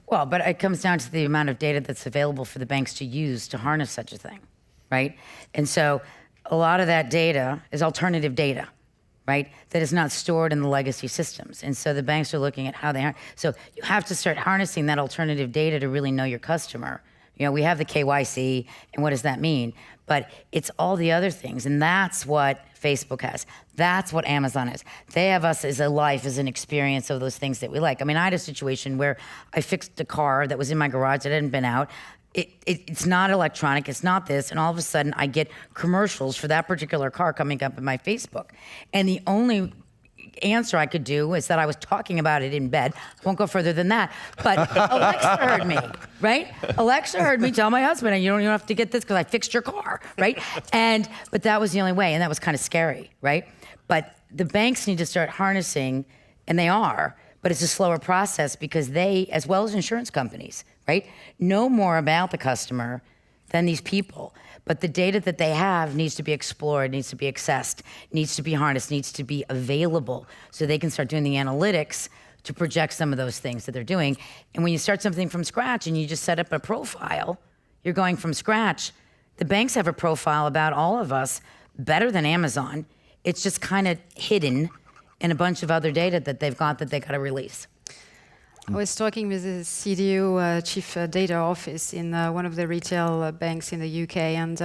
Well, but it comes down to the amount of data that's available for the banks to use to harness such a thing, right? And so a lot of that data is alternative data, right? That is not stored in the legacy systems. And so the banks are looking at how they so you have to start harnessing that alternative data to really know your customer. We have the KYC, and what does that mean? But it's all the other things, and that's what Facebook has. That's what Amazon has. They have us as a life, as an experience of those things that we like. I had a situation where I fixed a car that was in my garage that hadn't been out. It's not electronic, it's not this, and all of a sudden I get commercials for that particular car coming up in my Facebook. And the only answer I could do is that I was talking about it in bed. I won't go further than that. But Alexa heard me, right? Alexa heard me tell my husband, you don't have to get this because I fixed your car, right? But that was the only way, and that was kind of scary, right? But the banks need to start harnessing, and they are, but it's a slower process because they, as well as insurance companies, right, know more about the customer than these people. But the data that they have needs to be explored, needs to be accessed, needs to be harnessed, needs to be available so they can start doing the analytics to project some of those things that they're doing. And when you start something from scratch and you just set up a profile, you're going from scratch. The banks have a profile about all of us better than Amazon. It's just kind of hidden in a bunch of other data that they've got that they got to release. I was talking with the CDO, Chief Data Office, in one of the retail banks in the UK, and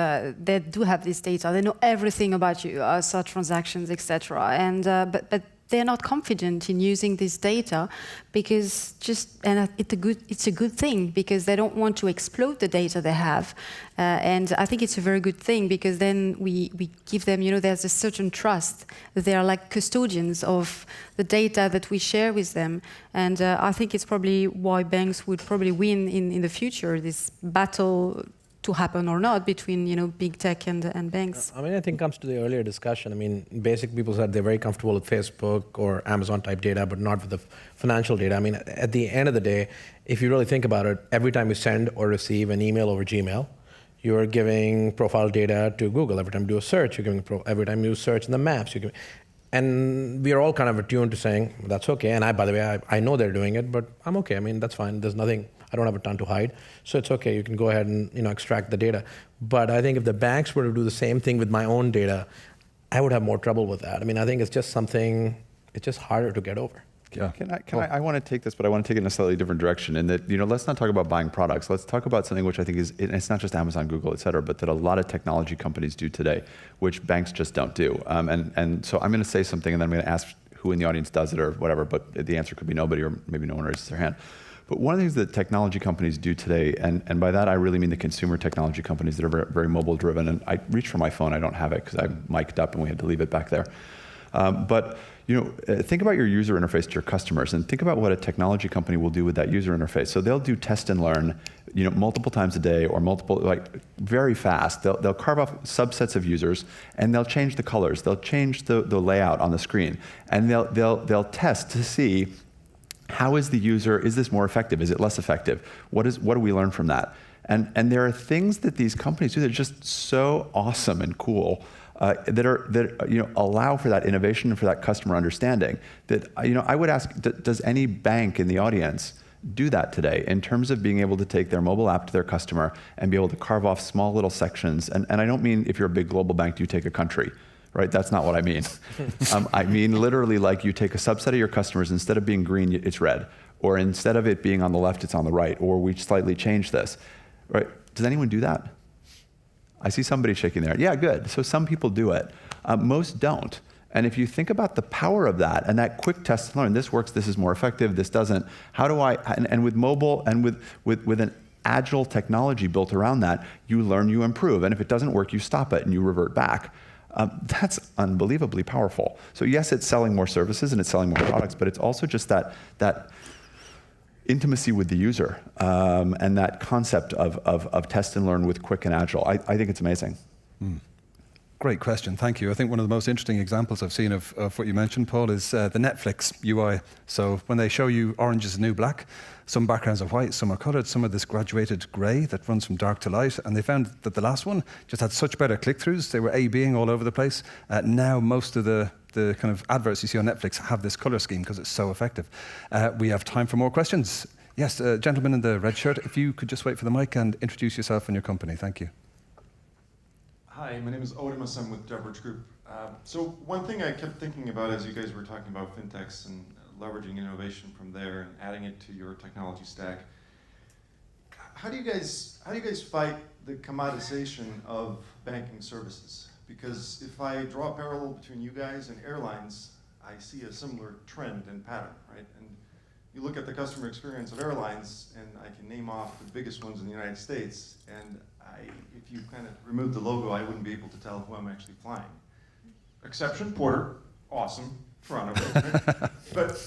they do have this data. They know everything about you, such transactions, etc. And but they're not confident in using this data because it's a good thing because they don't want to exploit the data they have. And I think it's a very good thing because then we give them, there's a certain trust that they are like custodians of the data that we share with them. And I think it's probably why banks would probably win in the future, this battle to happen or not between big tech and banks. I mean, I think it comes to the earlier discussion. I mean, basic people said they're very comfortable with Facebook or Amazon type data, but not with the financial data. I mean, at the end of the day, if you really think about it, every time you send or receive an email over Gmail, you're giving profile data to Google. Every time you do a search, you're giving every time you search in the maps, you're giving. And we are all kind of attuned to saying, that's okay. And by the way, I know they're doing it, but I'm okay. I mean, that's fine. There's nothing. I don't have a ton to hide, so it's okay. You can go ahead and extract the data. But I think if the banks were to do the same thing with my own data, I would have more trouble with that. I mean, I think it's just something. It's just harder to get over. Yeah. I want to take this, but I want to take it in a slightly different direction. In that, let's not talk about buying products. Let's talk about something which I think it's not just Amazon, Google, et cetera, but that a lot of technology companies do today, which banks just don't do. And so I'm going to say something, and then I'm going to ask who in the audience does it or whatever. But the answer could be nobody, or maybe no one raises their hand. But one of the things that technology companies do today, and by that I really mean the consumer technology companies that are very, very mobile driven, and I reach for my phone, I don't have it because I'm mic'd up and we had to leave it back there. But think about your user interface to your customers and think about what a technology company will do with that user interface. So they'll do test and learn, multiple times a day or very fast. They'll carve off subsets of users and they'll change the colors. They'll change the layout on the screen, and they'll test to see how is the user, is this more effective? Is it less effective? What do we learn from that? And there are things that these companies do that are just so awesome and cool that allow for that innovation and for that customer understanding. That I would ask, does any bank in the audience do that today in terms of being able to take their mobile app to their customer and be able to carve off small little sections? And I don't mean if you're a big global bank, do you take a country? Right, that's not what I mean. I mean literally like you take a subset of your customers, instead of being green, it's red. Or instead of it being on the left, it's on the right. Or we slightly change this. Right? Does anyone do that? I see somebody shaking their head. Yeah, good. So some people do it. Most don't. And if you think about the power of that and that quick test and learn, this works, this is more effective, this doesn't. How do I, and with mobile and with an agile technology built around that, you learn, you improve. And if it doesn't work, you stop it and you revert back. That's unbelievably powerful. So yes, it's selling more services and it's selling more products, but it's also just that intimacy with the user and that concept of test and learn with quick and agile. I think it's amazing. Great question, thank you. I think one of the most interesting examples I've seen of what you mentioned, Paul, is the Netflix UI. So when they show you orange is the new black, some backgrounds are white, some are colored, some are this graduated gray that runs from dark to light. And they found that the last one just had such better click-throughs. They were A/Bing all over the place. Now most of the kind of adverts you see on Netflix have this color scheme because it's so effective. We have time for more questions. Yes, gentleman in the red shirt, if you could just wait for the mic and introduce yourself and your company. Thank you. Hi, my name is Odimus. I'm with Jeffridge Group. So one thing I kept thinking about as you guys were talking about fintechs and leveraging innovation from there and adding it to your technology stack, how do you guys fight the commoditization of banking services? Because if I draw a parallel between you guys and airlines, I see a similar trend and pattern, right? And you look at the customer experience of airlines, and I can name off the biggest ones in the United States, and if you kind of remove the logo, I wouldn't be able to tell who I'm actually flying. Exception, Porter, awesome, Toronto. Right?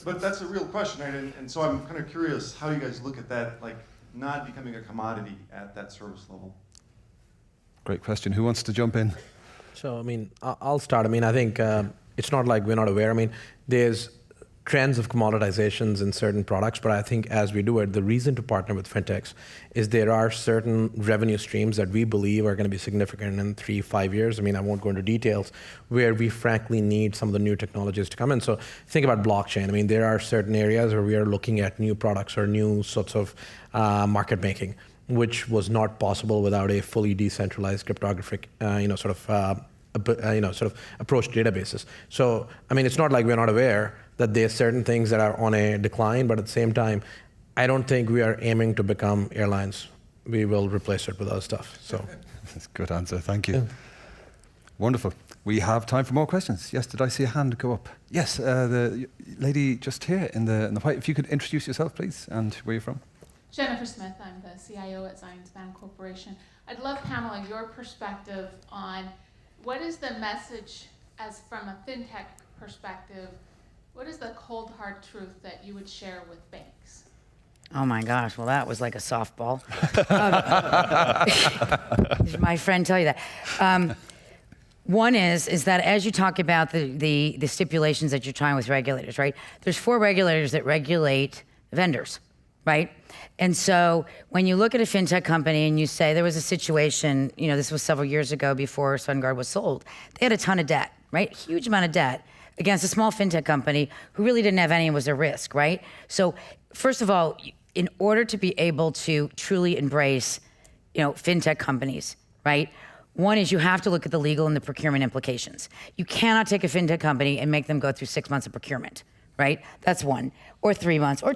but that's a real question, right? And so I'm kind of curious how you guys look at that, like not becoming a commodity at that service level. Great question. Who wants to jump in? So, I mean, I'll start. I mean, I think it's not like we're not aware. I mean, there's trends of commoditizations in certain products, but I think as we do it, the reason to partner with fintechs is there are certain revenue streams that we believe are going to be significant in 3-5 years. I mean, I won't go into details, where we frankly need some of the new technologies to come in. So think about blockchain. I mean, there are certain areas where we are looking at new products or new sorts of market making, which was not possible without a fully decentralized cryptographic, sort of approach to databases. So, I mean, it's not like we're not aware that there's certain things that are on a decline, but at the same time, I don't think we are aiming to become airlines. We will replace it with other stuff. So, That's a good answer. Thank you. Wonderful. We have time for more questions. Yes, did I see a hand go up? Yes, the lady just here in the white. If you could introduce yourself, please, and where you're from. Jennifer Smith, I'm the CIO at Zionsbank Corporation. I'd love, Pamela, your perspective on what is the message as from a fintech perspective. What is the cold hard truth that you would share with banks? Oh my gosh, well that was like a softball. Did my friend tell you that? One is that as you talk about the stipulations that you're trying with regulators, right? There's 4 regulators that regulate vendors, right? And so when you look at a fintech company and you say there was a situation, this was several years ago before SunGard was sold, they had a ton of debt, right? Huge amount of debt against a small fintech company who really didn't have any and was a risk, right? So first of all, in order to be able to truly embrace, fintech companies, right? One is you have to look at the legal and the procurement implications. You cannot take a fintech company and make them go through 6 months of procurement, right? That's one, or 3 months, or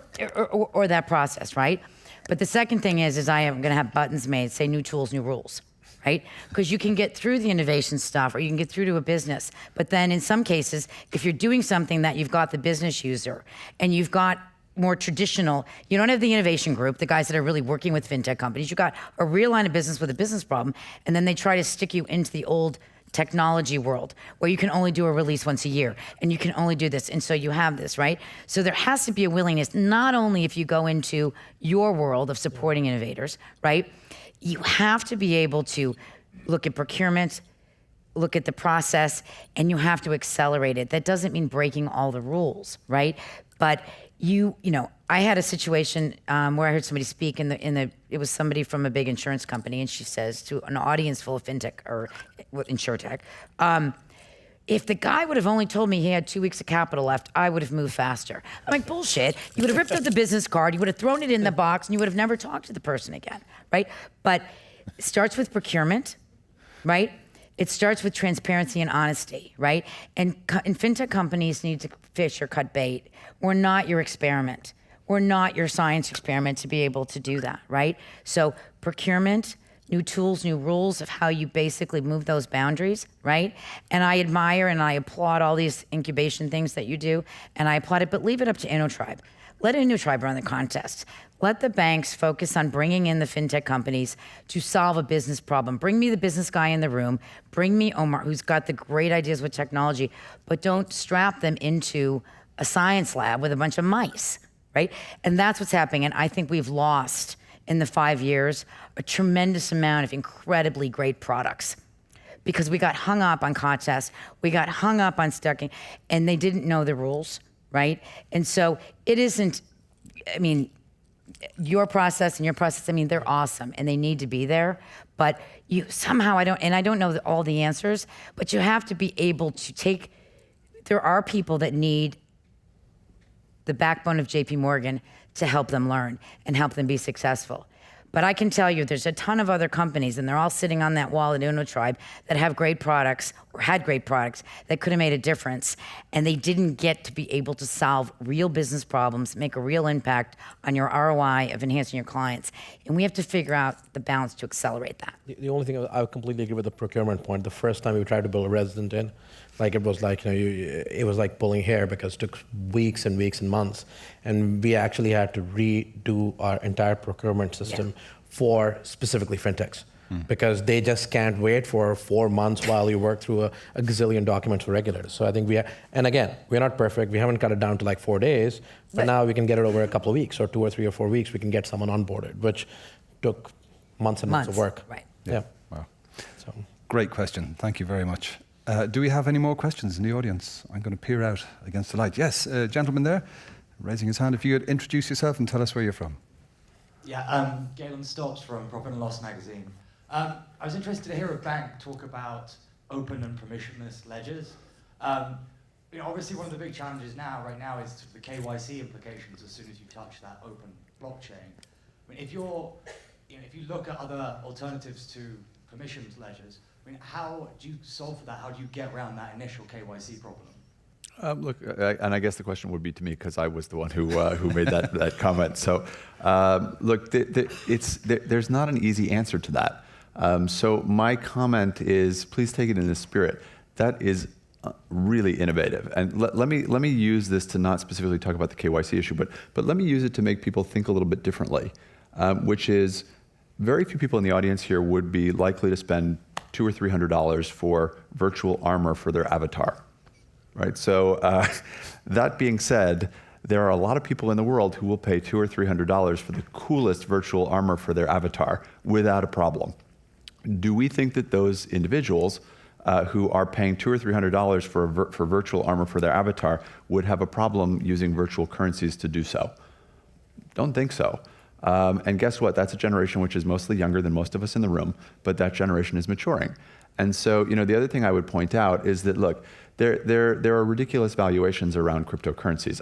that process, right? But the second thing is I am gonna have buttons made, say new tools, new rules, right? Because you can get through the innovation stuff or you can get through to a business. But then in some cases, if you're doing something that you've got the business user and you've got more traditional, you don't have the innovation group, the guys that are really working with fintech companies, you've got a real line of business with a business problem, and then they try to stick you into the old technology world where you can only do a release once a year and you can only do this. And so you have this, right? So there has to be a willingness, not only if you go into your world of supporting innovators, right? You have to be able to look at procurement, look at the process, and you have to accelerate it. That doesn't mean breaking all the rules, right? But I had a situation where I heard somebody speak it was somebody from a big insurance company, and she says to an audience full of fintech or insurtech, if the guy would have only told me he had 2 weeks of capital left, I would have moved faster. I'm like, bullshit. You would have ripped up the business card, you would have thrown it in the box, and you would have never talked to the person again, right? But it starts with procurement, right? It starts with transparency and honesty, right? And fintech companies need to fish or cut bait. We're not your experiment. We're not your science experiment to be able to do that, right? So procurement, new tools, new rules of how you basically move those boundaries, right? And I admire and I applaud all these incubation things that you do, and I applaud it, but leave it up to InnoTribe. Let InnoTribe run the contest. Let the banks focus on bringing in the fintech companies to solve a business problem. Bring me the business guy in the room. Bring me Omar, who's got the great ideas with technology, but don't strap them into a science lab with a bunch of mice, right? And that's what's happening. And I think we've lost in the 5 years a tremendous amount of incredibly great products because we got hung up on contests, we got hung up on stucking, and they didn't know the rules, right? And so it isn't, your process and your process, they're awesome and they need to be there, but you somehow, I don't know all the answers, but you have to be able to there are people that need the backbone of JP Morgan to help them learn and help them be successful. But I can tell you there's a ton of other companies, and they're all sitting on that wall at InnoTribe that have great products or had great products that could have made a difference, and they didn't get to be able to solve real business problems, make a real impact on your ROI of enhancing your clients. And we have to figure out the balance to accelerate that. The only thing I completely agree with the procurement point. The first time we tried to build a resident in, it was like it was like pulling hair because it took weeks and weeks and months, and we actually had to redo our entire procurement system for specifically fintechs because they just can't wait for 4 months while you work through a gazillion documents for regulators. So I think and again, we're not perfect. We haven't cut it down to like 4 days, but now we can get it over a couple of weeks or 2 or 3 or 4 weeks. We can get someone onboarded, which took months and months of work. Right. Yeah. Wow. So. Great question. Thank you very much. Do we have any more questions in the audience? I'm going to peer out against the light. Yes, gentleman there, raising his hand. If you could introduce yourself and tell us where you're from. Yeah, Galen Stopps from Profit and Loss magazine. I was interested to hear a bank talk about open and permissionless ledgers. Obviously one of the big challenges right now is the KYC implications as soon as you touch that open blockchain. I mean, if you look at other alternatives to permissions ledgers, I mean, how do you solve for that? How do you get around that initial KYC problem? Look, and I guess the question would be to me because I was the one who made that comment. So, look, there's not an easy answer to that. So my comment is, please take it in the spirit. That is really innovative. And let me use this to not specifically talk about the KYC issue, but let me use it to make people think a little bit differently, which is very few people in the audience here would be likely to spend $200 or $300 for virtual armor for their avatar. Right, so that being said, there are a lot of people in the world who will pay $200 or $300 for the coolest virtual armor for their avatar without a problem. Do we think that those individuals who are paying $200 or $300 for virtual armor for their avatar would have a problem using virtual currencies to do so? Don't think so. And guess what? That's a generation which is mostly younger than most of us in the room, but that generation is maturing. And so, the other thing I would point out is that, look, there are ridiculous valuations around cryptocurrencies.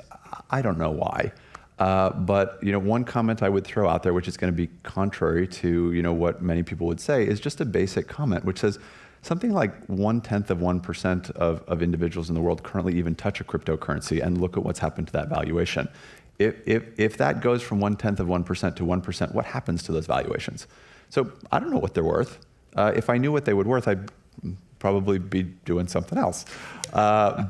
I don't know why. But one comment I would throw out there, which is going to be contrary to what many people would say, is just a basic comment, which says something like 0.1% of individuals in the world currently even touch a cryptocurrency, and look at what's happened to that valuation. If that goes from 0.1% to 1%, what happens to those valuations? So I don't know what they're worth. If I knew what they were worth, I'd probably be doing something else. I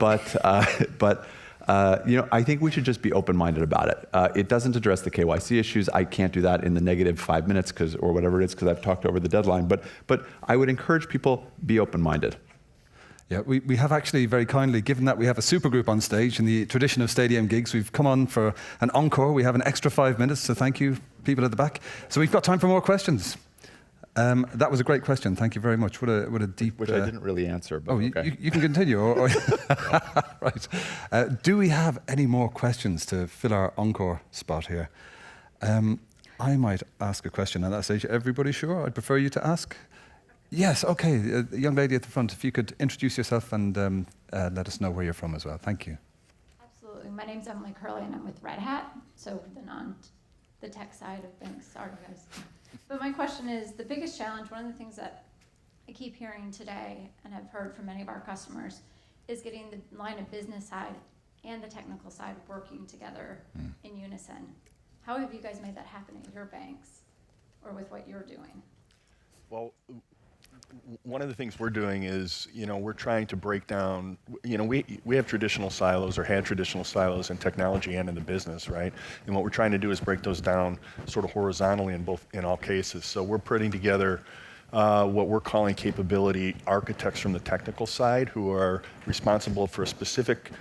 think we should just be open-minded about it. It doesn't address the KYC issues. I can't do that in the negative 5 minutes or whatever it is because I've talked over the deadline. But I would encourage people, be open-minded. Yeah, we have actually very kindly, given that we have a supergroup on stage in the tradition of stadium gigs, we've come on for an encore. We have an extra 5 minutes, so thank you, people at the back. So we've got time for more questions. That was a great question. Thank you very much. What a deep... Which I didn't really answer, but okay. You can continue. Right. Do we have any more questions to fill our encore spot here? I might ask a question at that stage. Everybody sure? I'd prefer you to ask. Yes, okay. The young lady at the front, if you could introduce yourself and let us know where you're from as well. Thank you. Absolutely. My name's Emily Curley, and I'm with Red Hat, so the tech side of things. Sorry, guys. But my question is, the biggest challenge, one of the things that I keep hearing today and have heard from many of our customers, is getting the line of business side and the technical side working together in unison. How have you guys made that happen at your banks or with what you're doing? Well, one of the things we're doing is, we're trying to break down, we have traditional silos or had traditional silos in technology and in the business, right? And what we're trying to do is break those down sort of horizontally in all cases. So we're putting together what we're calling capability architects from the technical side who are responsible for a specific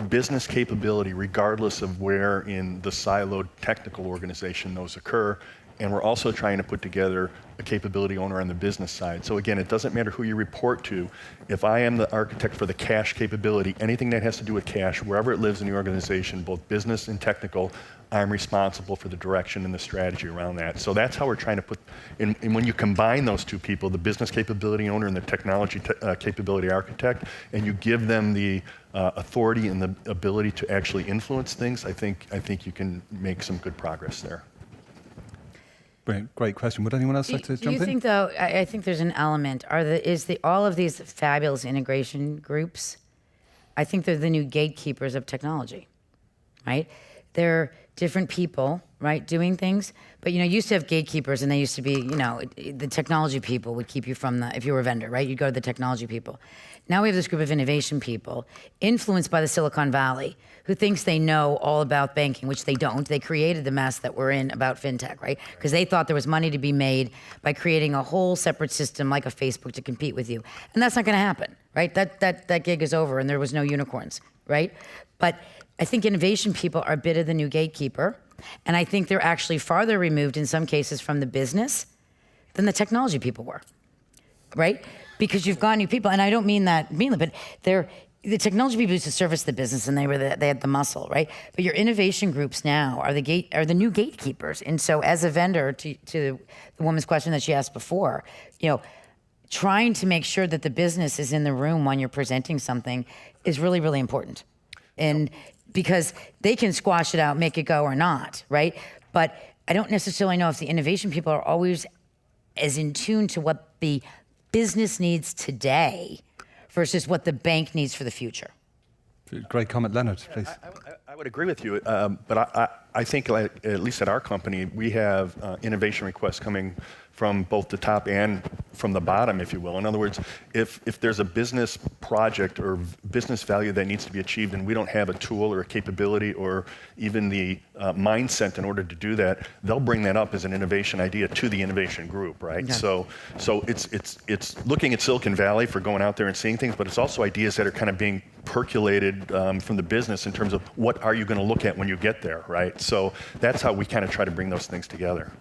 business capability regardless of where in the siloed technical organization those occur. And we're also trying to put together a capability owner on the business side. So again, it doesn't matter who you report to. If I am the architect for the cash capability, anything that has to do with cash, wherever it lives in the organization, both business and technical, I'm responsible for the direction and the strategy around that. So that's how we're trying to put, and when you combine those two people, the business capability owner and the technology capability architect, and you give them the authority and the ability to actually influence things, I think you can make some good progress there. Great question. Would anyone else like to jump in? Do you think, though, I think there's an element, all of these fabulous integration groups, I think they're the new gatekeepers of technology, right? They're different people, right, doing things. But, you used to have gatekeepers, and they used to be, the technology people would keep you from if you were a vendor, right? You'd go to the technology people. Now we have this group of innovation people influenced by the Silicon Valley who thinks they know all about banking, which they don't. They created the mess that we're in about fintech, right? Because they thought there was money to be made by creating a whole separate system like a Facebook to compete with you. And that's not going to happen, right? That gig is over, and there was no unicorns, right? But I think innovation people are a bit of the new gatekeeper, and I think they're actually farther removed in some cases from the business than the technology people were, right? because you've got new people, and I don't mean that meanly, but the technology people used to service the business, and they had the muscle, right? But your innovation groups now are the new gatekeepers. And so, as a vendor, to the woman's question that she asked before, trying to make sure that the business is in the room when you're presenting something is really, really important. And because they can squash it out, make it go or not, right? But I don't necessarily know if the innovation people are always as in tune to what the business needs today versus what the bank needs for the future. Great comment, Leonard, please. I would agree with you, but I think, like, at least at our company, we have innovation requests coming from both the top and from the bottom, if you will. In other words, if there's a business project or business value that needs to be achieved and we don't have a tool or a capability or even the mindset in order to do that, they'll bring that up as an innovation idea to the innovation group, right? Yeah. So it's looking at Silicon Valley for going out there and seeing things, but it's also ideas that are kind of being percolated from the business in terms of what are you going to look at when you get there, right? So that's how we kind of try to bring those things together.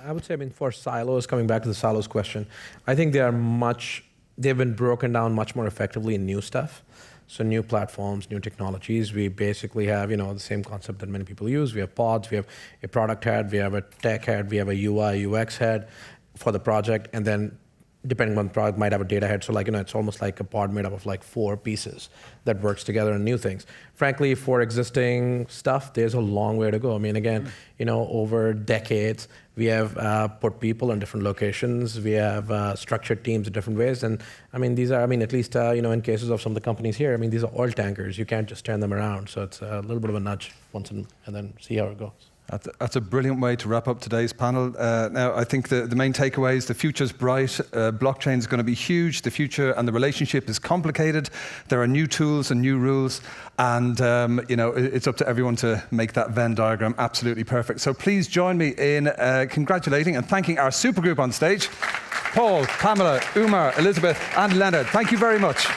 I would say, for silos, coming back to the silos question, I think they've been broken down much more effectively in new stuff. So new platforms, new technologies. We basically have, the same concept that many people use. We have pods, we have a product head, we have a tech head, we have a UI, UX head for the project, and then depending on the product, might have a data head. So it's almost like a pod made up of 4 pieces that works together on new things. Frankly, for existing stuff, there's a long way to go. Again, over decades, we have put people in different locations. We have structured teams in different ways. And these are, at least, in cases of some of the companies here, these are oil tankers. You can't just turn them around. So it's a little bit of a nudge once and then see how it goes. That's a brilliant way to wrap up today's panel. Now, I think the main takeaway is the future's bright. Blockchain is going to be huge. The future and the relationship is complicated. There are new tools and new rules. And, it's up to everyone to make that Venn diagram absolutely perfect. So please join me in congratulating and thanking our supergroup on stage. Paul, Pamela, Umar, Elizabeth, and Leonard. Thank you very much.